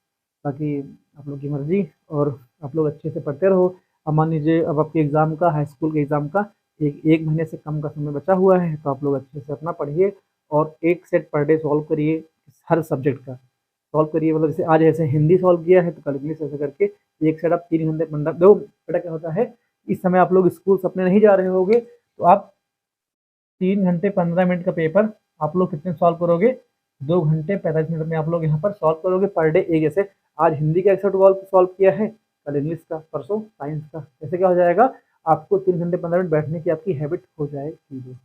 बाकी आप लोग की मर्जी, और आप लोग अच्छे से पढ़ते रहो। अब मान लीजिए अब आपके एग्ज़ाम का, हाई स्कूल के एग्ज़ाम का एक महीने से कम का समय बचा हुआ है, तो आप लोग अच्छे से अपना पढ़िए और एक सेट पर डे सॉल्व करिए, हर सब्जेक्ट का सॉल्व करिए। मतलब जैसे आज ऐसे हिंदी सॉल्व किया है, तो कल इंग्लिश ऐसे करके एक सेट आप 3 घंटे पंद्रह दो बेटा क्या होता है, इस समय आप लोग स्कूल अपने नहीं जा रहे होगे, तो आप 3 घंटे 15 मिनट का पेपर आप लोग कितने सॉल्व करोगे, 2 घंटे 45 मिनट में आप लोग यहाँ पर सॉल्व करोगे पर डे एक। जैसे आज हिंदी का 61 सॉल्व किया है, कल इंग्लिश का, परसों साइंस का, ऐसे क्या हो जाएगा, आपको 3 घंटे 15 मिनट बैठने की आपकी हैबिट हो जाएगी दोस्तों।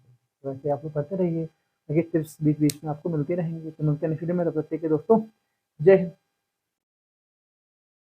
वैसे आप लोग करते रहिए, ताकि टिप्स बीच बीच में आपको मिलती रहेंगी। तो मिलते हैं नेक्स्ट वीडियो में, तब तक के दोस्तों जय हिंद।